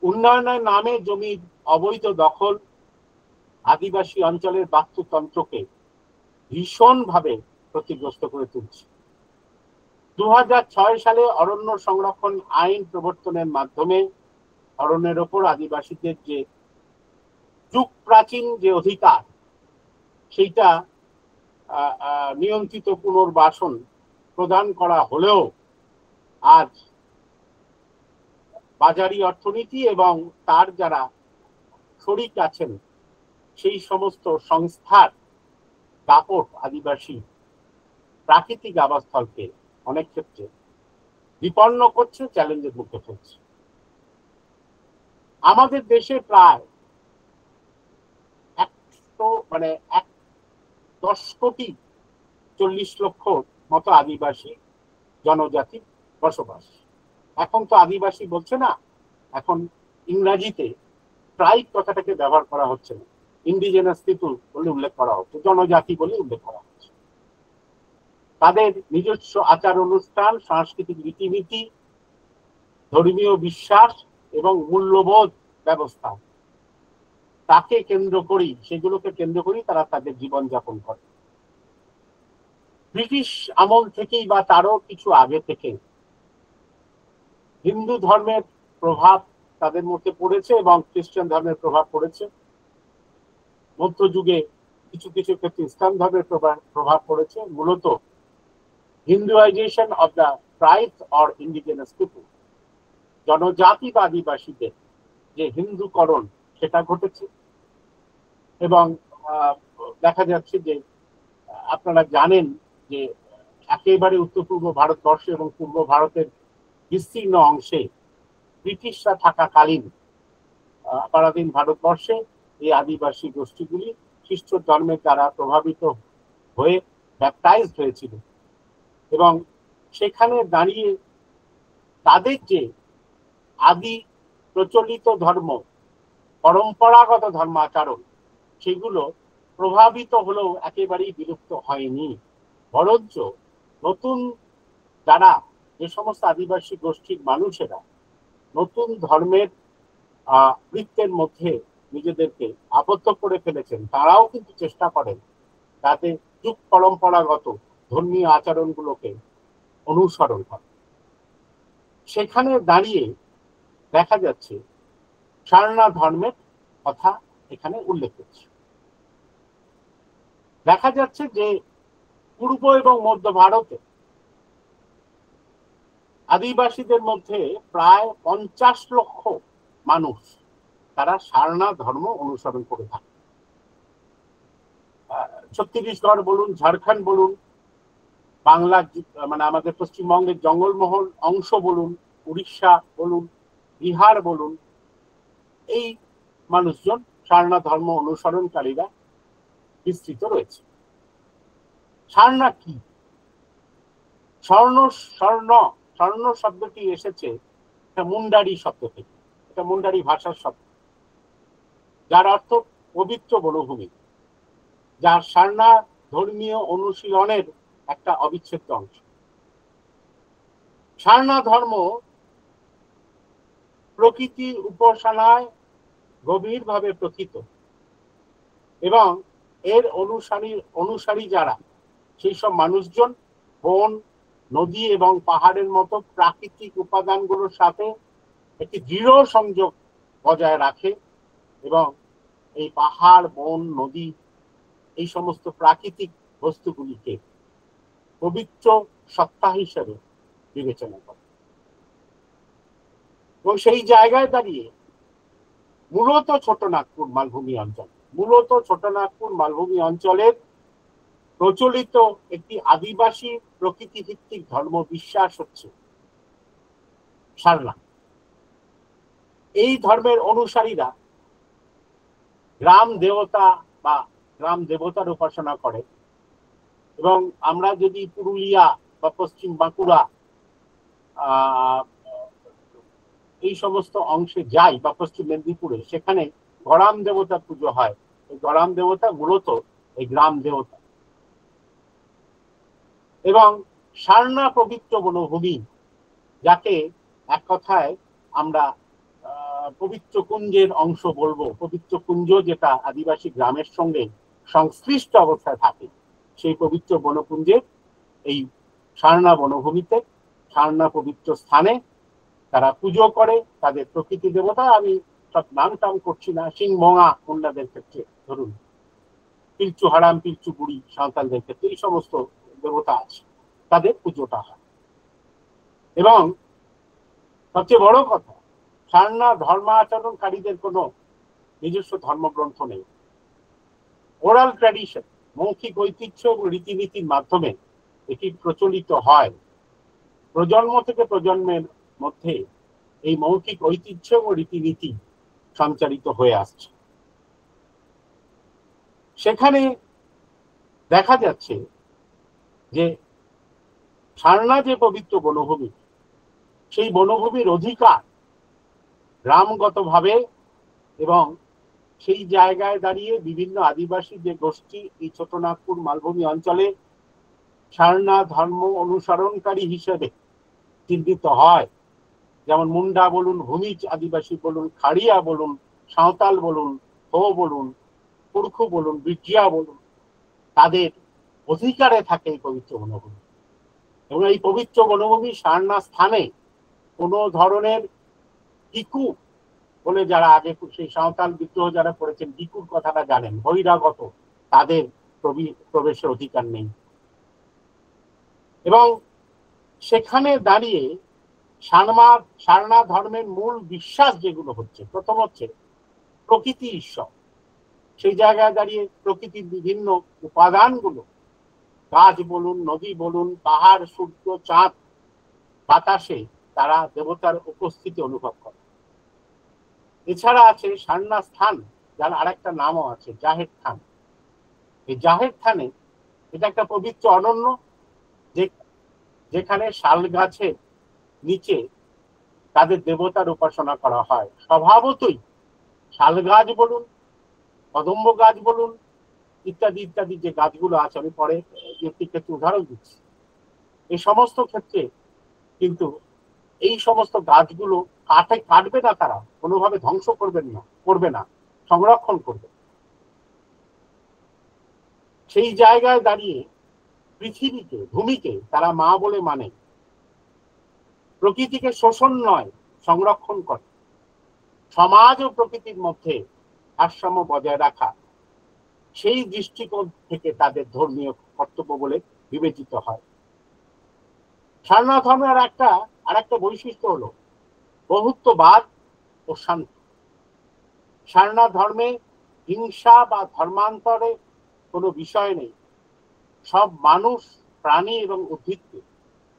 উন্নয়নের নামে জমির অবৈধ দখল আদিবাসী অঞ্চলের বাস্তুতন্ত্রকে ভীষণভাবে ক্ষতিগ্রস্ত করে তুলছে। 2006 সালে অরণ্য সংরক্ষণ আইন প্রবর্তনের মাধ্যমে অরণ্যের ওপর আদিবাসীদের যে যুগ প্রাচীন যে অধিকার, সেইটা নিয়ন্ত্রিত পুনর্বাসন প্রদান করা হলেও আজ বাজারি অর্থনীতি এবং তার যারা শরিক আছেন সেই সমস্ত সংস্থার দাপট আদিবাসী প্রাকৃতিক আবাসস্থলকে অনেক ক্ষেত্রে বিপন্ন করছে, চ্যালেঞ্জের মুখে ফেলছে। আমাদের দেশে প্রায় 10 কোটি 40 লক্ষ মতো আদিবাসী জনজাতি বসবাস। এখন তো আদিবাসী বলছে না, এখন ইংরাজিতে ট্রাইব কথাটাকে ব্যবহার করা হচ্ছে না, ইন্ডিজেনাস পিপল বলে উল্লেখ করা হচ্ছে, জনজাতি বলে উল্লেখ করা হচ্ছে। তাদের নিজস্ব আচার অনুষ্ঠান, সাংস্কৃতিক রীতিনীতি, ধর্মীয় বিশ্বাস এবং মূল্যবোধ ব্যবস্থা, তাকে কেন্দ্র করেই, সেগুলোকে কেন্দ্র করেই তারা তাদের জীবনযাপন করে। ব্রিটিশ আমল থেকেই বা তারও কিছু আগে থেকে হিন্দু ধর্মের প্রভাব তাদের মধ্যে পড়েছে এবং খ্রিস্টান ধর্মের প্রভাব পড়েছে। মধ্যযুগে কিছু কিছু ক্ষেত্রে ইসলাম ধর্মের প্রভাব পড়েছে। মূলত Hinduisation of the tribes or indigenous people, জনজাতি বা আদিবাসীদের যে হিন্দুকরণ, সেটা ঘটেছে। এবং দেখা যাচ্ছে যে আপনারা জানেন যে একেবারে উত্তর পূর্ব ভারতবর্ষ এবং পূর্ব ভারতের বিস্তীর্ণ অংশে ব্রিটিশরা থাকাকালীন পরাধীন ভারতবর্ষে এই আদিবাসী গোষ্ঠীগুলি খ্রিস্ট ধর্মের দ্বারা প্রভাবিত হয়ে ব্যাপটাইজড হয়েছিল, এবং সেখানে দাঁড়িয়ে তাদের যে আদি প্রচলিত ধর্ম, পরম্পরাগত ধর্মাচরণ, সেগুলো প্রভাবিত হলেও একেবারেই বিলুপ্ত হয়নি, বরঞ্চ নতুন যারা, যে সমস্ত আদিবাসী গোষ্ঠীর মানুষেরা নতুন ধর্মের বৃত্তের মধ্যে নিজেদেরকে আবদ্ধ করে ফেলেছেন, তারাও কিন্তু চেষ্টা করেন তাদের যুগ পরম্পরাগত ধর্মীয় আচরণগুলোকে অনুসরণ করে। সেখানে দাঁড়িয়ে দেখা যাচ্ছে সারনা ধর্মের কথা এখানে উল্লেখ করছে। দেখা যাচ্ছে যে পূর্ব এবং মধ্য ভারতে আদিবাসীদের মধ্যে প্রায় 50 লক্ষ মানুষ তারা সারনা ধর্ম অনুসরণ করে থাকে। ছত্তিশগড় বলুন, ঝাড়খণ্ড বলুন, বাংলা মানে আমাদের পশ্চিমবঙ্গের জঙ্গলমহল অংশ বলুন, উড়িষ্যা বলুন, বিহার বলুন, এই মানুষজন সারনা ধর্ম অনুসরণকারীরা বিস্তৃত রয়েছে। সারনা কি? স্বর্ণ শব্দটি এসেছে একটা মুন্ডারি শব্দ থেকে, এটা মুন্ডারি ভাষার শব্দ। যার অর্থ পবিত্র বনভূমি, যা সারনা ধর্মীয় অনুশীলনের একটা অবিচ্ছেদ্য অংশ। সারনা ধর্ম প্রকৃতির উপাসনায় গভীরভাবে প্রথিত এবং এর অনুসারী যারা, সেই সব মানুষজন বন, নদী এবং পাহাড়ের মতো প্রাকৃতিক উপাদানগুলোর সাথে একটি দৃঢ় সংযোগ বজায় রাখে এবং এই পাহাড়, বন, নদী, এই সমস্ত প্রাকৃতিক বস্তুগুলিকে পবিত্র সত্তা হিসেবে বিবেচনা করে। এবং সেই জায়গায় দাঁড়িয়ে মূলত ছোটনাগপুর মালভূমি অঞ্চলের প্রচলিত একটি আদিবাসী প্রকৃতি ভিত্তিক ধর্ম বিশ্বাস হচ্ছে সারনা। এই ধর্মের অনুসারীরা গ্রাম দেবতা বা গ্রাম দেবতার উপাসনা করে এবং আমরা যদি পুরুলিয়া বা পশ্চিম বাঁকুড়া এই সমস্ত অংশে যাই বা পশ্চিম মেদিনীপুরে, সেখানে গরাম দেবতার পুজো হয়। এই গরাম দেবতা মূলত এই গ্রাম দেবতা। এবং সারনা পবিত্র বনভূমি, যাকে এক কথায় আমরা পবিত্র কুঞ্জের অংশ বলবো, পবিত্র কুঞ্জ যেটা আদিবাসী গ্রামের সঙ্গে সংশ্লিষ্ট অবস্থায় থাকে, সেই পবিত্র বনকুঞ্জের এই সারনা বনভূমিতে, সারনা পবিত্র স্থানে তারা পুজো করে তাদের প্রকৃতি দেবতা। আমি সব নাম টাম করছি না। সিংমঙা মুন্ডাদের ক্ষেত্রে ধরুন, পিলচু হারাম, পিলচু বুড়ি সাঁওতালদের ক্ষেত্রে এই সমস্ত দেবতা আছে, তাদের পুজোটা হয়। এবং সবচেয়ে বড় কথা, সারনা ধর্মাচরণকারীদের কোনো নিজস্ব ধর্মগ্রন্থ নেই। ওরাল ট্র্যাডিশন, মৌখিক ঐতিহ্য এবং রীতিনীতির মাধ্যমে এটি প্রচলিত হয়। প্রজন্ম থেকে প্রজন্মের মধ্যে এই মৌখিক ঐতিহ্য ও রীতিনীতি সঞ্চারিত হয়ে আসছে। সেখানে দেখা যাচ্ছে যে সারনা যে পবিত্র বনভূমি, সেই বনভূমির অধিকার গ্রামগতভাবে এবং সেই জায়গায় দাঁড়িয়ে বিভিন্ন আদিবাসী যে গোষ্ঠী এই ছোটনাগপুর মালভূমি অঞ্চলে সারনা ধর্ম অনুসরণকারী হিসেবে চিহ্নিত হয়, যেমন মুন্ডা বলুন, ভূমিজ আদিবাসী বলুন, খাড়িয়া বলুন, সাঁওতাল বলুন, হো বলুন, পুরখু বলুন, বিজিয়া বলুন, তাদের অধিকারে থাকে এই পবিত্র বনভূমি। এবং এই পবিত্র বনভূমি সারনা স্থানে কোনো ধরনের টিকু বলে, যারা আগে সেই সাঁওতাল বিদ্রোহ যারা করেছেন, টিকুর কথাটা জানেন, বহিরাগত, তাদের প্রবেশের অধিকার নেই। এবং সেখানে দাঁড়িয়ে সারনা ধর্মের মূল বিশ্বাস যেগুলো হচ্ছে, প্রথম হচ্ছে প্রকৃতি ঈশ্বর। সেই জায়গায় দাঁড়িয়ে প্রকৃতির বিভিন্ন উপাদানগুলো, গাছ বলুন, নদী বলুন, পাহাড়, সূর্য, চাঁদ, বাতাসে তারা দেবতার উপস্থিতি অনুভব করে। এছাড়া আছে সারনা স্থান, যার আরেকটা নামও আছে জাহের থান। এই জাহের থানে এটা একটা পবিত্র অরণ্য, যেখানে শাল গাছের নিচে তাদের দেবতার উপাসনা করা হয়। স্বভাবতই শাল গাছ বলুন, কদম্ব গাছ বলুন, ইত্যাদি ইত্যাদি যে গাছগুলো আছে, আমি পরে একটি ক্ষেত্রে উদাহরণ দিচ্ছি। এই সমস্ত ক্ষেত্রে কিন্তু এই সমস্ত গাছগুলো কাটবে না, তারা কোনোভাবে ধ্বংস করবে না, সংরক্ষণ করবে। সেই জায়গায় দাঁড়িয়ে পৃথিবীকে, ভূমিকে তারা মা বলে মানে, প্রকৃতিকে শোষণ নয়, সংরক্ষণ করে। সমাজ ও প্রকৃতির মধ্যে ভারসাম্য বজায় রাখা, সেই দৃষ্টিকোণ থেকে তাদের ধর্মীয় কর্তব্য বলে বিবেচিত হয়। সারনা ধর্মের আরেকটা বৈশিষ্ট্য হলো বহুত্ববাদ ও শান্তি। সারনা ধর্মে হিংসা বা ধর্মান্তরে কোনো বিষয় নেই। সব মানুষ, প্রাণী এবং উদ্ভিদকে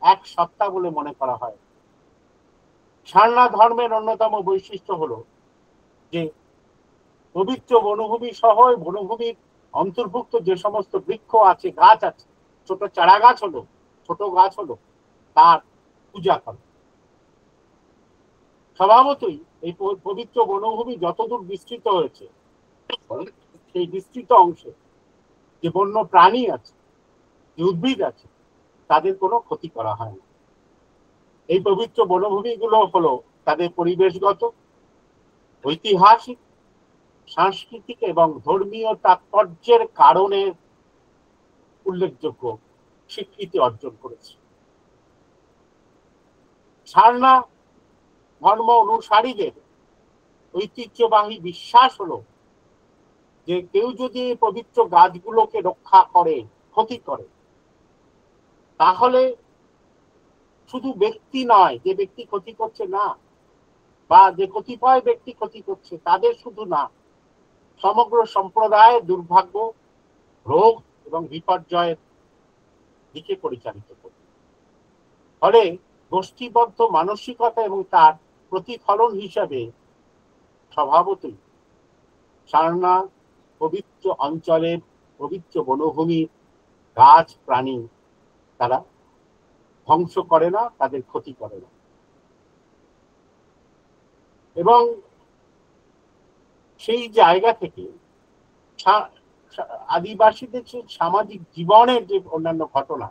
এক সত্তা বলে মনে করা হয়। সারনা ধর্মের অন্যতম বৈশিষ্ট্য হলো যে পবিত্র বনভূমি সহ বনভূমির অন্তর্ভুক্ত যে সমস্ত বৃক্ষ আছে, গাছ আছে, ছোট চারা গাছ হলো, ছোট গাছ হলো, তার পূজা করে। স্বভাবতই এই পবিত্র বনভূমি যতদূর বিস্তৃত হয়েছে, সেই বিস্তৃত অংশে যে বন্য প্রাণী আছে, যে উদ্ভিদ আছে, তাদের কোনো ক্ষতি করা হয় না। এই পবিত্র বনভূমিগুলো হলো তাদের পরিবেশগত, ঐতিহাসিক, সাংস্কৃতিক এবং ধর্মীয় তাৎপর্যের কারণে উল্লেখযোগ্য স্বীকৃতি অর্জন করেছে। সারনা ধর্ম অনুসারীদের ঐতিহ্যবাহী বিশ্বাস হলো যে কেউ যদি পবিত্র গাছগুলোকে রক্ষা করে, ক্ষতি করে, তাহলে শুধু ব্যক্তি নয়, যে ব্যক্তি ক্ষতি করছে না, বা যে কতিপয় ব্যক্তি ক্ষতি করছে তাদের শুধু না, সমগ্র সম্প্রদায়ের দুর্ভাগ্য, রোগ এবং বিপর্যয়ের দিকে পরিচালিত করবে। ফলে গোষ্ঠীবদ্ধ মানসিকতা এবং তার প্রতিফলন হিসাবে স্বভাবতই সারনা পবিত্র অঞ্চলের, পবিত্র বনভূমির গাছ প্রাণী তারা ধ্বংস করে না, তাদের ক্ষতি করে না। এবং সেই জায়গা থেকে আদিবাসীদের যে সামাজিক জীবনের যে অন্যান্য ঘটনা,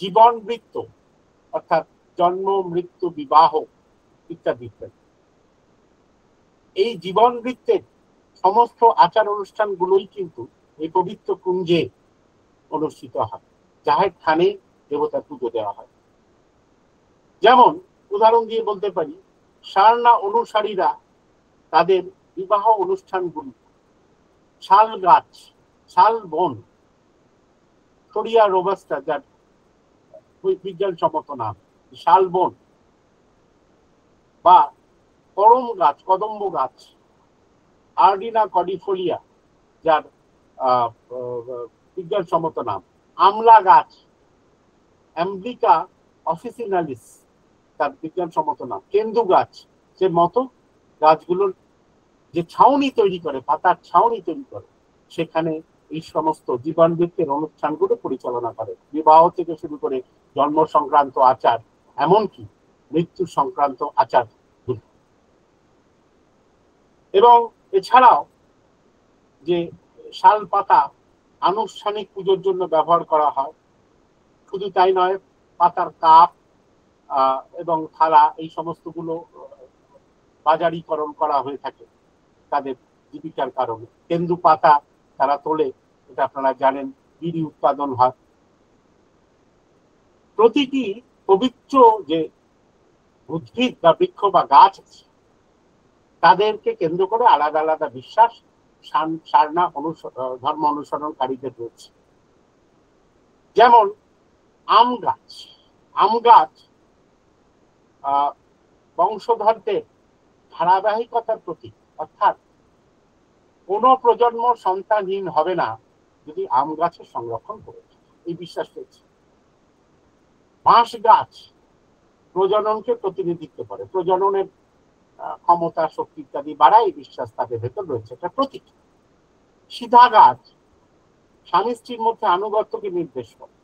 জীবন বৃত্ত অর্থাৎ জন্ম, মৃত্যু, বিবাহ ইত্যাদি ইত্যাদি, এই জীবন বৃত্তের সমস্ত আচার অনুষ্ঠানগুলোই কিন্তু এই পবিত্র কুঞ্জে অনুষ্ঠিত হয়, যাহের থানে দেবতার পুজো দেওয়া হয়। যেমন উদাহরণ দিয়ে বলতে পারি, সারনা অনুসারীরা তাদের বিবাহ অনুষ্ঠানগুলি শাল গাছ, শাল বন, সরিয়া রোবাস্টা, যার বিজ্ঞানসম্মত নাম শাল বন, বা করম গাছ, কদম্ব গাছ, আর্ডিনা কডিফোলিয়া, যার বিজ্ঞানসম্মত নাম, আমলা গাছ, অ্যাম্বিকা অফিসিনালিস, তার বিজ্ঞানসম্মত নাম, কেন্দু গাছ, যে মতো গাছগুলোর যে ছাউনি তৈরি করে, পাতার ছাউনি তৈরি করে, সেখানে এই সমস্ত জীবন বৃত্তের অনুষ্ঠানগুলো পরিচালনা করে। বিবাহ থেকে শুরু করে জন্ম সংক্রান্ত আচার, এমনকি মৃত্যু সংক্রান্ত আচার। এবং এছাড়াও যে শাল পাতা আনুষ্ঠানিক পুজোর জন্য ব্যবহার করা হয়, শুধু তাই নয়, পাতার কাপ এবং থালা, এই সমস্তগুলো বাজারিকরণ করা হয়ে থাকে তাদের জীবিকার কারণে। কেন্দু পাতা তারা তোলে, এটা আপনারা জানেন, বিড়ি উৎপাদন হয়। প্রতিটি পবিত্র যে উদ্ভিদ বা বৃক্ষ বা গাছ আছে, তাদেরকে কেন্দ্র করে আলাদা আলাদা বিশ্বাস সারনা ধর্ম অনুসরণকারীদের রয়েছে। যেমন আম গাছ, আম গাছ বংশধরদের ধারাবাহিকতার প্রতীক, অর্থাৎ কোন প্রজন্ম সন্তানহীন হবে না যদি আম গাছের সংরক্ষণ করে, এই বিশ্বাস রয়েছে। বাঁশ গাছ প্রজননকে প্রতিনিধিত্ব করে, প্রজননের ক্ষমতা, শক্তি ইত্যাদি বাড়ায়, এই বিশ্বাস তাদের ভেতর রয়েছে, এটা প্রতীক। সিধা গাছ স্বামী স্ত্রীর মধ্যে আনুগত্যকে নির্দেশ করে।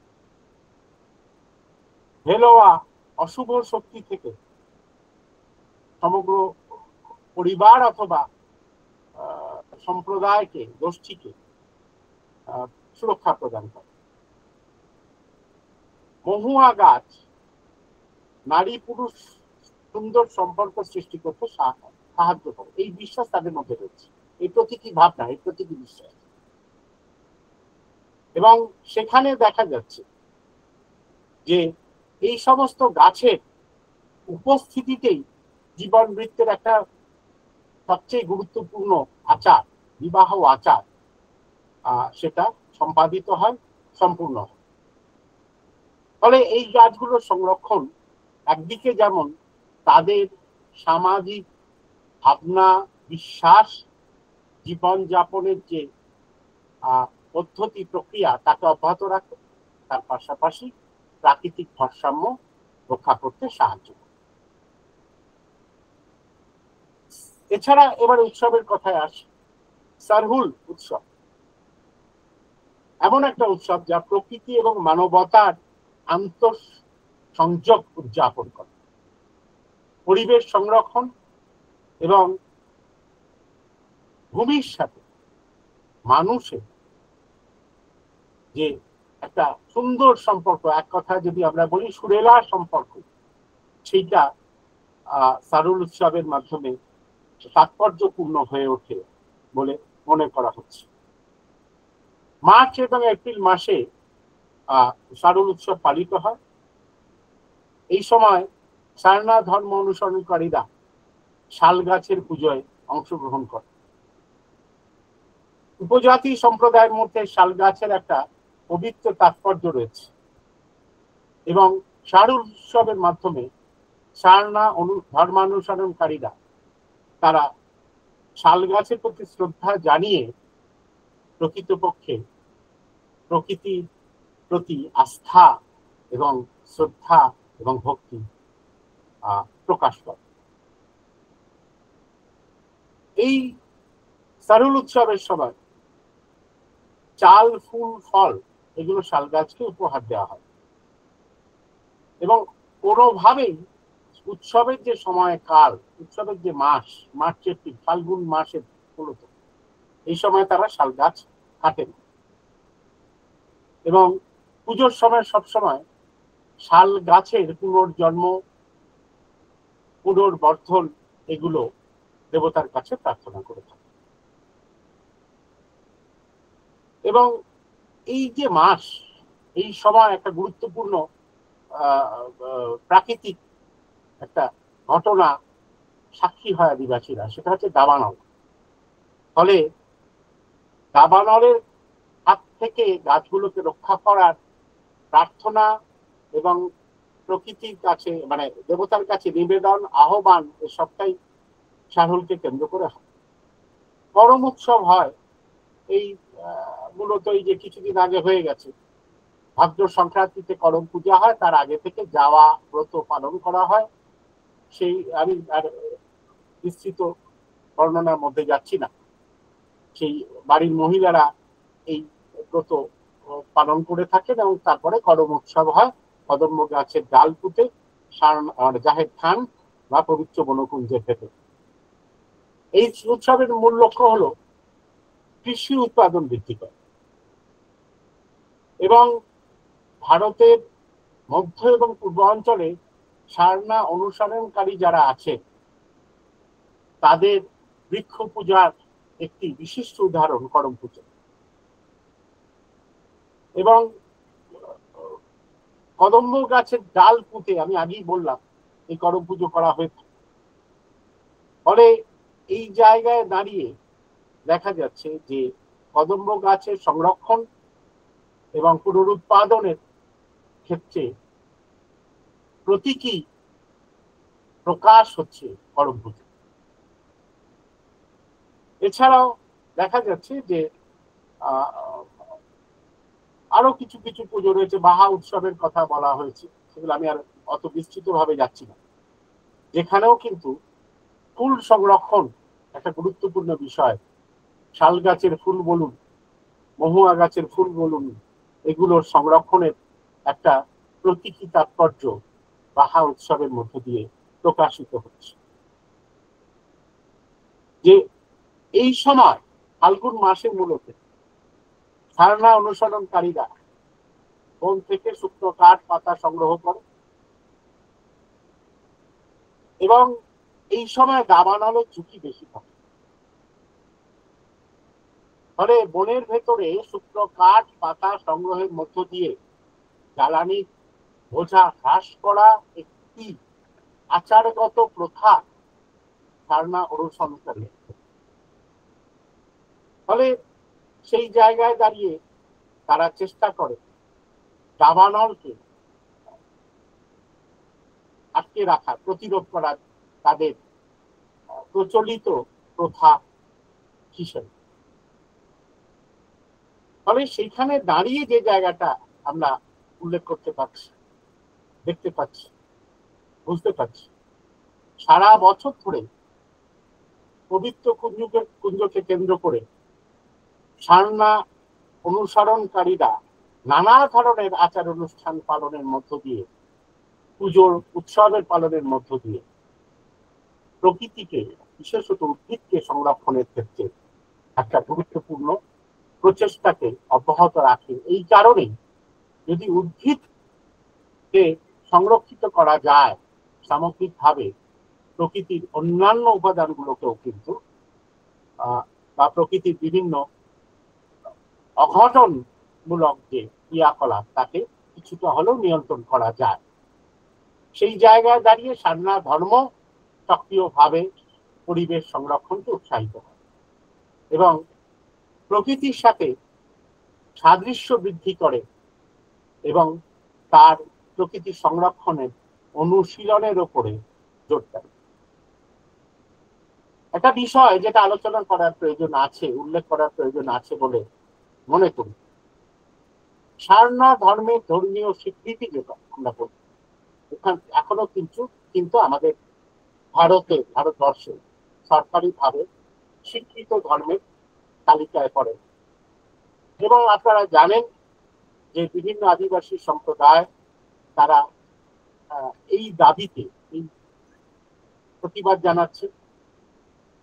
ভেলোয়া অশুভ শক্তি থেকে সমগ্র পরিবার অথবা সম্প্রদায়কে, গোষ্ঠীকে সুরক্ষা প্রদান করে। মহুয়া গাছ নারী পুরুষ সুন্দর সম্পর্ক সৃষ্টি করতে সাহায্য করে, এই বিশ্বাস তাদের মধ্যে রয়েছে, এই প্রতীকী ভাবনা, এই প্রতীকী বিশ্বাস। এবং সেখানে দেখা যাচ্ছে যে এই সমস্ত গাছের উপস্থিতিতেই জীবন বৃত্তের একটা সবচেয়ে গুরুত্বপূর্ণ আচার, বিবাহ আচার, সেটা সম্পাদিত হয়, সম্পূর্ণ হয়। ফলে এই গাছগুলোর সংরক্ষণ একদিকে যেমন তাদের সামাজিক ভাবনা, বিশ্বাস, জীবনযাপনের যে পদ্ধতি, প্রক্রিয়া, তাকে অব্যাহত রাখে, তার পাশাপাশি প্রাকৃতিক ভারসাম্য রক্ষা করতে সাহায্য করে। এছাড়া এবার উৎসবের কথায় আসি। সারহুল উৎসব এমন একটা উৎসব যা প্রকৃতি এবং মানবতার আন্তঃসংযোগ উদযাপন করে, পরিবেশ সংরক্ষণ এবং ভূমির সাথে মানুষের যে একটা সুন্দর সম্পর্ক, এক কথায় যদি আমরা বলি সুরেলা সম্পর্ক, সেইটা সারুল উৎসবের মাধ্যমে তাৎপর্যপূর্ণ হয়ে ওঠে বলে মনে করা হচ্ছে। মার্চ এবং এপ্রিল মাসে সারুল উৎসব পালিত হয়। এই সময় সারনা ধর্ম অনুসরণকারীরা শাল গাছের পুজোয় অংশগ্রহণ করে। উপজাতি সম্প্রদায়ের মধ্যে শাল গাছের একটা পবিত্র তাৎপর্য রয়েছে এবং সারুল উৎসবের মাধ্যমে সারনা ধর্মানুসরণকারীরা তারা শাল গাছের প্রতি শ্রদ্ধা জানিয়ে প্রকৃতপক্ষে প্রকৃতির প্রতি আস্থা এবং শ্রদ্ধা এবং ভক্তি প্রকাশ করে। এই সারুল উৎসবের সময় চাল, ফুল, ফল এগুলো শাল গাছকে উপহার দেওয়া হয় এবং কোনোভাবেই উৎসবের যে সময় কাল, উৎসবের যে মাস, মার্চ এপ্রিল, ফাল্গুন মাসের মূলত এই সময় তারা শাল গাছ কাটেন এবং পুজোর সময় সবসময় শাল গাছের পুনর্জন্ম, পুনর্বর্ধন এগুলো দেবতার কাছে প্রার্থনা করে থাকে। এবং এই যে মাস, এই সময় একটা গুরুত্বপূর্ণ প্রাকৃতিক একটা ঘটনা সাক্ষী হয় আদিবাসীরা, সেটা হচ্ছে দাবানল। ফলে দাবানলের হাত থেকে গাছগুলোকে রক্ষা করার প্রার্থনা এবং প্রকৃতির কাছে মানে দেবতার কাছে নিবেদন, আহ্বান, এই সবটাই সারুলকে কেন্দ্র করে হয়। করম উৎসব হয় এই মূলত এই যে কিছুদিন আগে হয়ে গেছে, ভাদ্র সংক্রান্তিতে করম পূজা হয়, তার আগে থেকে যাওয়া ব্রত পালন করা হয়। সেই আমি আর বিস্তৃত বর্ণনার মধ্যে যাচ্ছি না। সেই বাড়ির মহিলারা এই ব্রত পালন করে থাকেন এবং তারপরে করম উৎসব হয় কদম্ব গাছের ডাল পুঁতে জাহের খান বা পবিত্র বনকুঞ্জের ভেতর। এই উৎসবের মূল লক্ষ্য হলো কৃষি উৎপাদন বৃদ্ধি করা এবং ভারতের মধ্য এবং পূর্বাঞ্চলে সারনা অনুসরণকারী যারা আছে তাদের বৃক্ষ পূজার একটি বিশিষ্ট উদাহরণ করম পূজা। এবং কদম্ব গাছের ডাল পুঁতে আমি আগেই বললাম এই করম পুজো করা হয়ে থাকে। ফলে এই জায়গায় দাঁড়িয়ে দেখা যাচ্ছে যে কদম্ব গাছের সংরক্ষণ এবং পুনরুৎপাদনের ক্ষেত্রে প্রতীকী প্রকাশ হচ্ছে করম পুজো। এছাড়াও দেখা যাচ্ছে যে আরো কিছু কিছু পুজো রয়েছে, বাহা উৎসবের কথা বলা হয়েছে, সেগুলো আমি আর অত বিস্তৃত ভাবে যাচ্ছি না, যেখানেও কিন্তু ফুল সংরক্ষণ একটা গুরুত্বপূর্ণ বিষয়। শাল গাছের ফুল বলুন, মহুয়া গাছের ফুল বলুন, এগুলোর সংরক্ষণের একটা প্রতীকী তাৎপর্য বাহা উৎসবের মধ্য দিয়ে প্রকাশিত হচ্ছে। যে এই সময় ফাল্গুন মাসে মূলত সারনা অনুসরণকারীরা বন থেকে শুকনো কাঠ, পাতা সংগ্রহ করে এবং এই সময় দাবানলের ঝুঁকি বেশি থাকে। ফলে বনের ভেতরে শুকনো কাঠ, পাতা সংগ্রহের মধ্য দিয়ে জ্বালানি বোঝা হ্রাস করা একটি আচারগত প্রথা সারনা অনুসরণকারী। ফলে সেই জায়গায় দাঁড়িয়ে তারা চেষ্টা করে দাবানলকে আটকে রাখা, প্রতিরোধ করার তাদের প্রচলিত প্রথা হিসেবে। ফলে সেইখানে দাঁড়িয়ে যে জায়গাটা আমরা উল্লেখ করতে পারছি, দেখতে পাচ্ছি, বুঝতে পারছি, সারা বছর ধরে পবিত্র কুঞ্জকে কেন্দ্র করে সারনা অনুসরণকারীরা নানা ধরনের আচার অনুষ্ঠান পালনের মধ্য দিয়ে, পুজোর উৎসবের পালনের মধ্য দিয়ে প্রকৃতিকে, বিশেষত উদ্ভিদকে সংরক্ষণের ক্ষেত্রে একটা গুরুত্বপূর্ণ প্রচেষ্টাকে অব্যাহত রাখে। এই কারণেই যদি উদ্ভিদকে সংরক্ষিত করা যায় সামগ্রিকভাবে, প্রকৃতির অন্যান্য উপাদানগুলোকেও কিন্তু বা প্রকৃতির বিভিন্ন অঘটনমূলক যে ক্রিয়াকলাপ তাকে কিছুটা হলেও নিয়ন্ত্রণ করা যায়। সেই জায়গায় দাঁড়িয়ে সারনাথ ধর্ম সক্রিয়ভাবে পরিবেশ সংরক্ষণকে উৎসাহিত করে এবং প্রকৃতির সাথে সাদৃশ্য বৃদ্ধি করে এবং তার প্রকৃতি সংরক্ষণের অনুশীলনের উপরে জোর দেয়। একটা বিষয় যেটা আলোচনা করার প্রয়োজন আছে, উল্লেখ করার প্রয়োজন আছে বলে মনে করি, সারনাথ ধর্মের ধর্মীয় স্বীকৃতি যেটা আমরা বলি, এখনো কিন্তু আমাদের ভারতবর্ষে সরকারিভাবে স্বীকৃত ধর্মের তালিকায় পড়ে। এবং আপনারা জানেন যে বিভিন্ন আদিবাসী সম্প্রদায় তারা এই দাবিতে এই প্রতিবাদ জানাচ্ছে,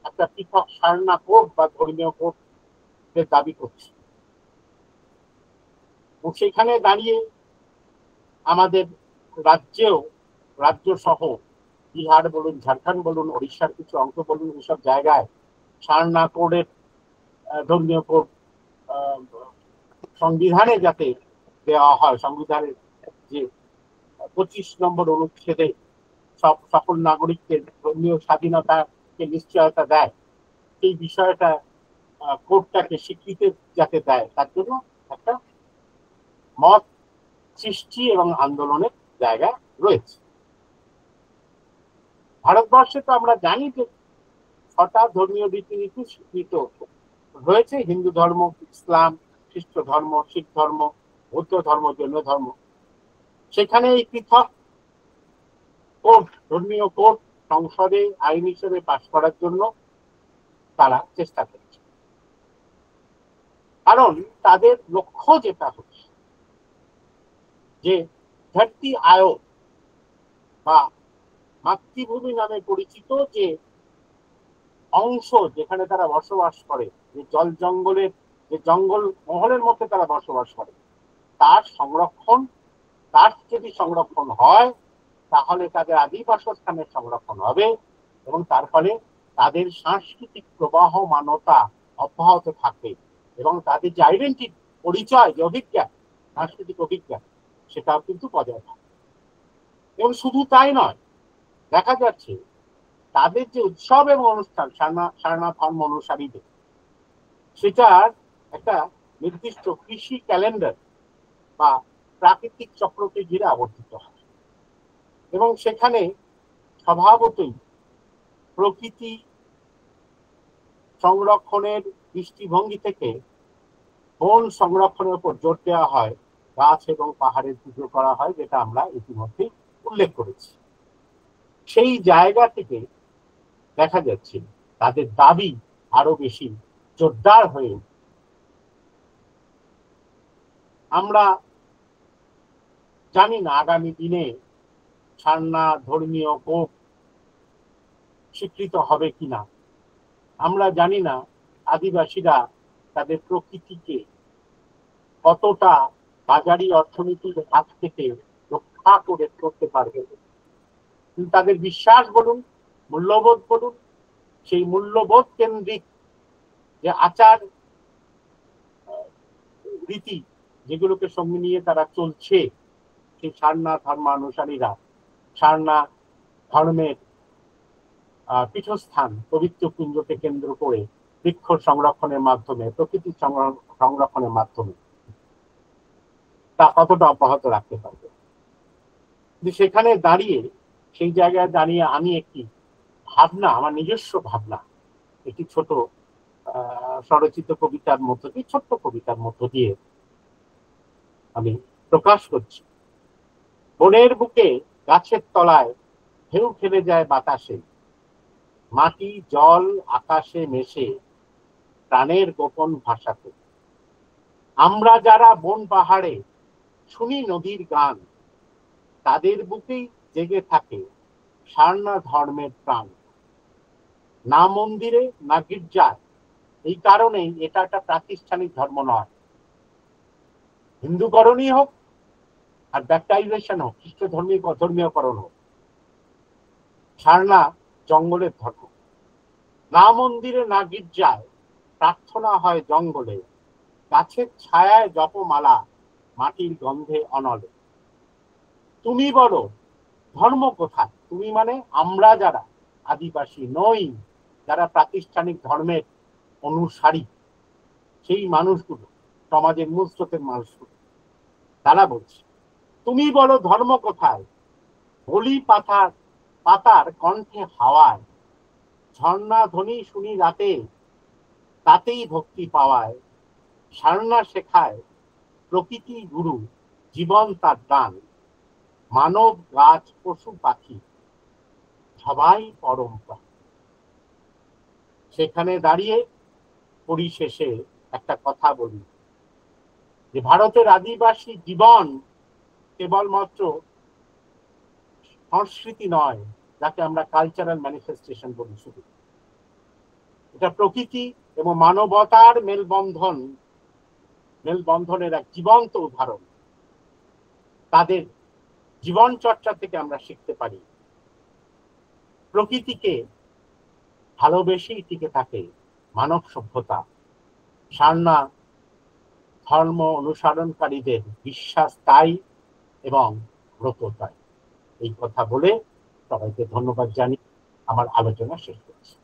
একটা পৃথক সারনা কোড বা ধর্মীয় কোডের দাবি করছে। সেখানে দাঁড়িয়ে আমাদের রাজ্য সহ বিহার বলুন, ঝাড়খণ্ড বলুন, ওড়িশার কিছু অংশ বলুন, এইসব জায়গায় সারনা কোডের ধর্মীয় কোড সংবিধানে যাতে দেওয়া হয়, সংবিধানের যে 25 নম্বর অনুচ্ছেদে সকল নাগরিকদের ধর্মীয় স্বাধীনতাকে নিশ্চয়তা দেয়, এই বিষয়টা কোডটাকে স্বীকৃতি যাতে দেয়, তার জন্য একটা মত সৃষ্টি এবং আন্দোলনের জায়গা রয়েছে। ভারতবর্ষে তো আমরা জানি যে 6টা ধর্মীয় রীতিনীতি স্বীকৃত রয়েছে: হিন্দু ধর্ম, ইসলাম, খ্রিস্ট ধর্ম, শিখ ধর্ম, বৌদ্ধ ধর্ম, জৈন ধর্ম। সেখানে এই পৃথক কোড, ধর্মীয় কোড সংসদে আইন হিসেবে পাশ করার জন্য তারা চেষ্টা করছে, কারণ তাদের লক্ষ্য যেটা হচ্ছে যে ধরতি আয়োগ বা মাতৃভূমি নামে পরিচিত যে অংশ যেখানে তারা বসবাস করে, যে জঙ্গল মহলের মধ্যে তারা বসবাস করে, তার যদি সংরক্ষণ হয় তাহলে তাদের আদিবাসস্থানের সংরক্ষণ হবে এবং তার ফলে তাদের সাংস্কৃতিক প্রবাহমানতা অব্যাহত থাকবে এবং তাদের যে আইডেন্টিটি, পরিচয়, যে অভিজ্ঞান, সাংস্কৃতিক অভিজ্ঞান, সেটাও কিন্তু বজায় থাকবে। এবং শুধু তাই নয়, দেখা যাচ্ছে তাদের যে উৎসব এবং অনুষ্ঠান সারনাথ ধর্ম অনুসারীদের, সেটার একটা নির্দিষ্ট কৃষি ক্যালেন্ডার বা প্রাকৃতিক চক্রকে ঘিরে আবর্তিত হয় এবং সেখানে স্বভাবতই প্রকৃতি সংরক্ষণের দৃষ্টিভঙ্গি থেকে বন সংরক্ষণের উপর জোর দেওয়া হয়, গাছ এবং পাহাড়ের পুজো করা হয়, যেটা আমরা ইতিমধ্যে উল্লেখ করেছি। সেই জায়গা থেকে দেখা যাচ্ছে তাদের দাবি আরো বেশি জোরদার হয়ে আমরা জানি না আগামী দিনে সারনাথ ধর্মীয় কোড স্বীকৃত হবে কিনা। আমরা জানি না আদিবাসীরা তাদের প্রকৃতিকে কতটা বাজারি অর্থনীতির হাত থেকে রক্ষা করতে পারবে। তাদের বিশ্বাস বলুন, মূল্যবোধ বলুন, সেই মূল্যবোধ কেন্দ্রিক যে আচার রীতি যেগুলোকে সঙ্গে নিয়ে তারা চলছে, সেই সারনাথ ধর্মানুসারীরা সারনাথ ধর্মের পীঠস্থান পবিত্র কুঞ্জকে কেন্দ্র করে বৃক্ষ সংরক্ষণের মাধ্যমে, প্রকৃতি সংরক্ষণের মাধ্যমে তা কতটা অব্যাহত রাখতে পারবে। সেখানে দাঁড়িয়ে, সেই জায়গায় দাঁড়িয়ে আমি একটি ভাবনা, আমার নিজস্ব ভাবনা, একটি ছোট স্বরচিত কবিতার মধ্য দিয়ে, ছোট্ট কবিতার মধ্য দিয়ে আমি প্রকাশ করছি। বনের বুকে গাছের তলায় ঢেউ খেলে যায় বাতাসে, মাটি জল আকাশে মেশে প্রাণের গোপন ভাষাতে। আমরা যারা বন পাহাড়ে শুনি নদীর গান, তাদের বুকেই জেগে থাকে সারনাথ ধর্মের প্রাণ। না মন্দিরে না গির্জায় এই কারণেই এটা একটা প্রাতিষ্ঠানিক ধর্ম নয়। হিন্দুকরণই হোক আর ব্যাপটাইজেশন হোক, খ্রিস্ট ধর্মীয়করণ হোক, সারনা জঙ্গলের ধর্ম। না মন্দিরে না গির্জায়, প্রার্থনা হয় জঙ্গলে, গাছের ছায়ায় জপমালা, মাটির গন্ধে অনলে। তুমি বলো ধর্ম কোথায়? তুমি মানে আমরা যারা আদিবাসী নই, যারা প্রাতিষ্ঠানিক ধর্মের অনুসারী, সেই মানুষগুলো, সমাজের মূল স্রোতের মানুষগুলো, তারা বলছে তুমি বলো ধর্ম কোথায়? বলি পাতার কণ্ঠে হাওয়ায়, ঝর্ণা ধ্বনি শুনি রাতে, তাতেই ভক্তি পাওয়ায়। সারনা শেখায় প্রকৃতি গুরু, জীবন তার দান, মানব গাছ পশু পাখি সবাই পরম্পরা। সেখানে দাঁড়িয়ে পরিশেষে একটা কথা বলি, যে ভারতের আদিবাসী জীবন কেবলমাত্র সংস্কৃতি নয়, যাকে আমরা কালচারাল ম্যানিফেস্টেশন বলি, শুধু এটা প্রকৃতি এবং মানবতার মেলবন্ধনের এক জীবন্ত উদাহরণ। তাদের জীবন চর্চা থেকে আমরা শিখতে পারি প্রকৃতিকে ভালোবেসেই টিকে থাকে মানব সভ্যতা। সারনা ধর্ম অনুসরণকারীদের বিশ্বাস তাই এবং ব্রত তাই। এই কথা বলে সবাইকে ধন্যবাদ জানিয়ে আমার আলোচনা শেষ করছি।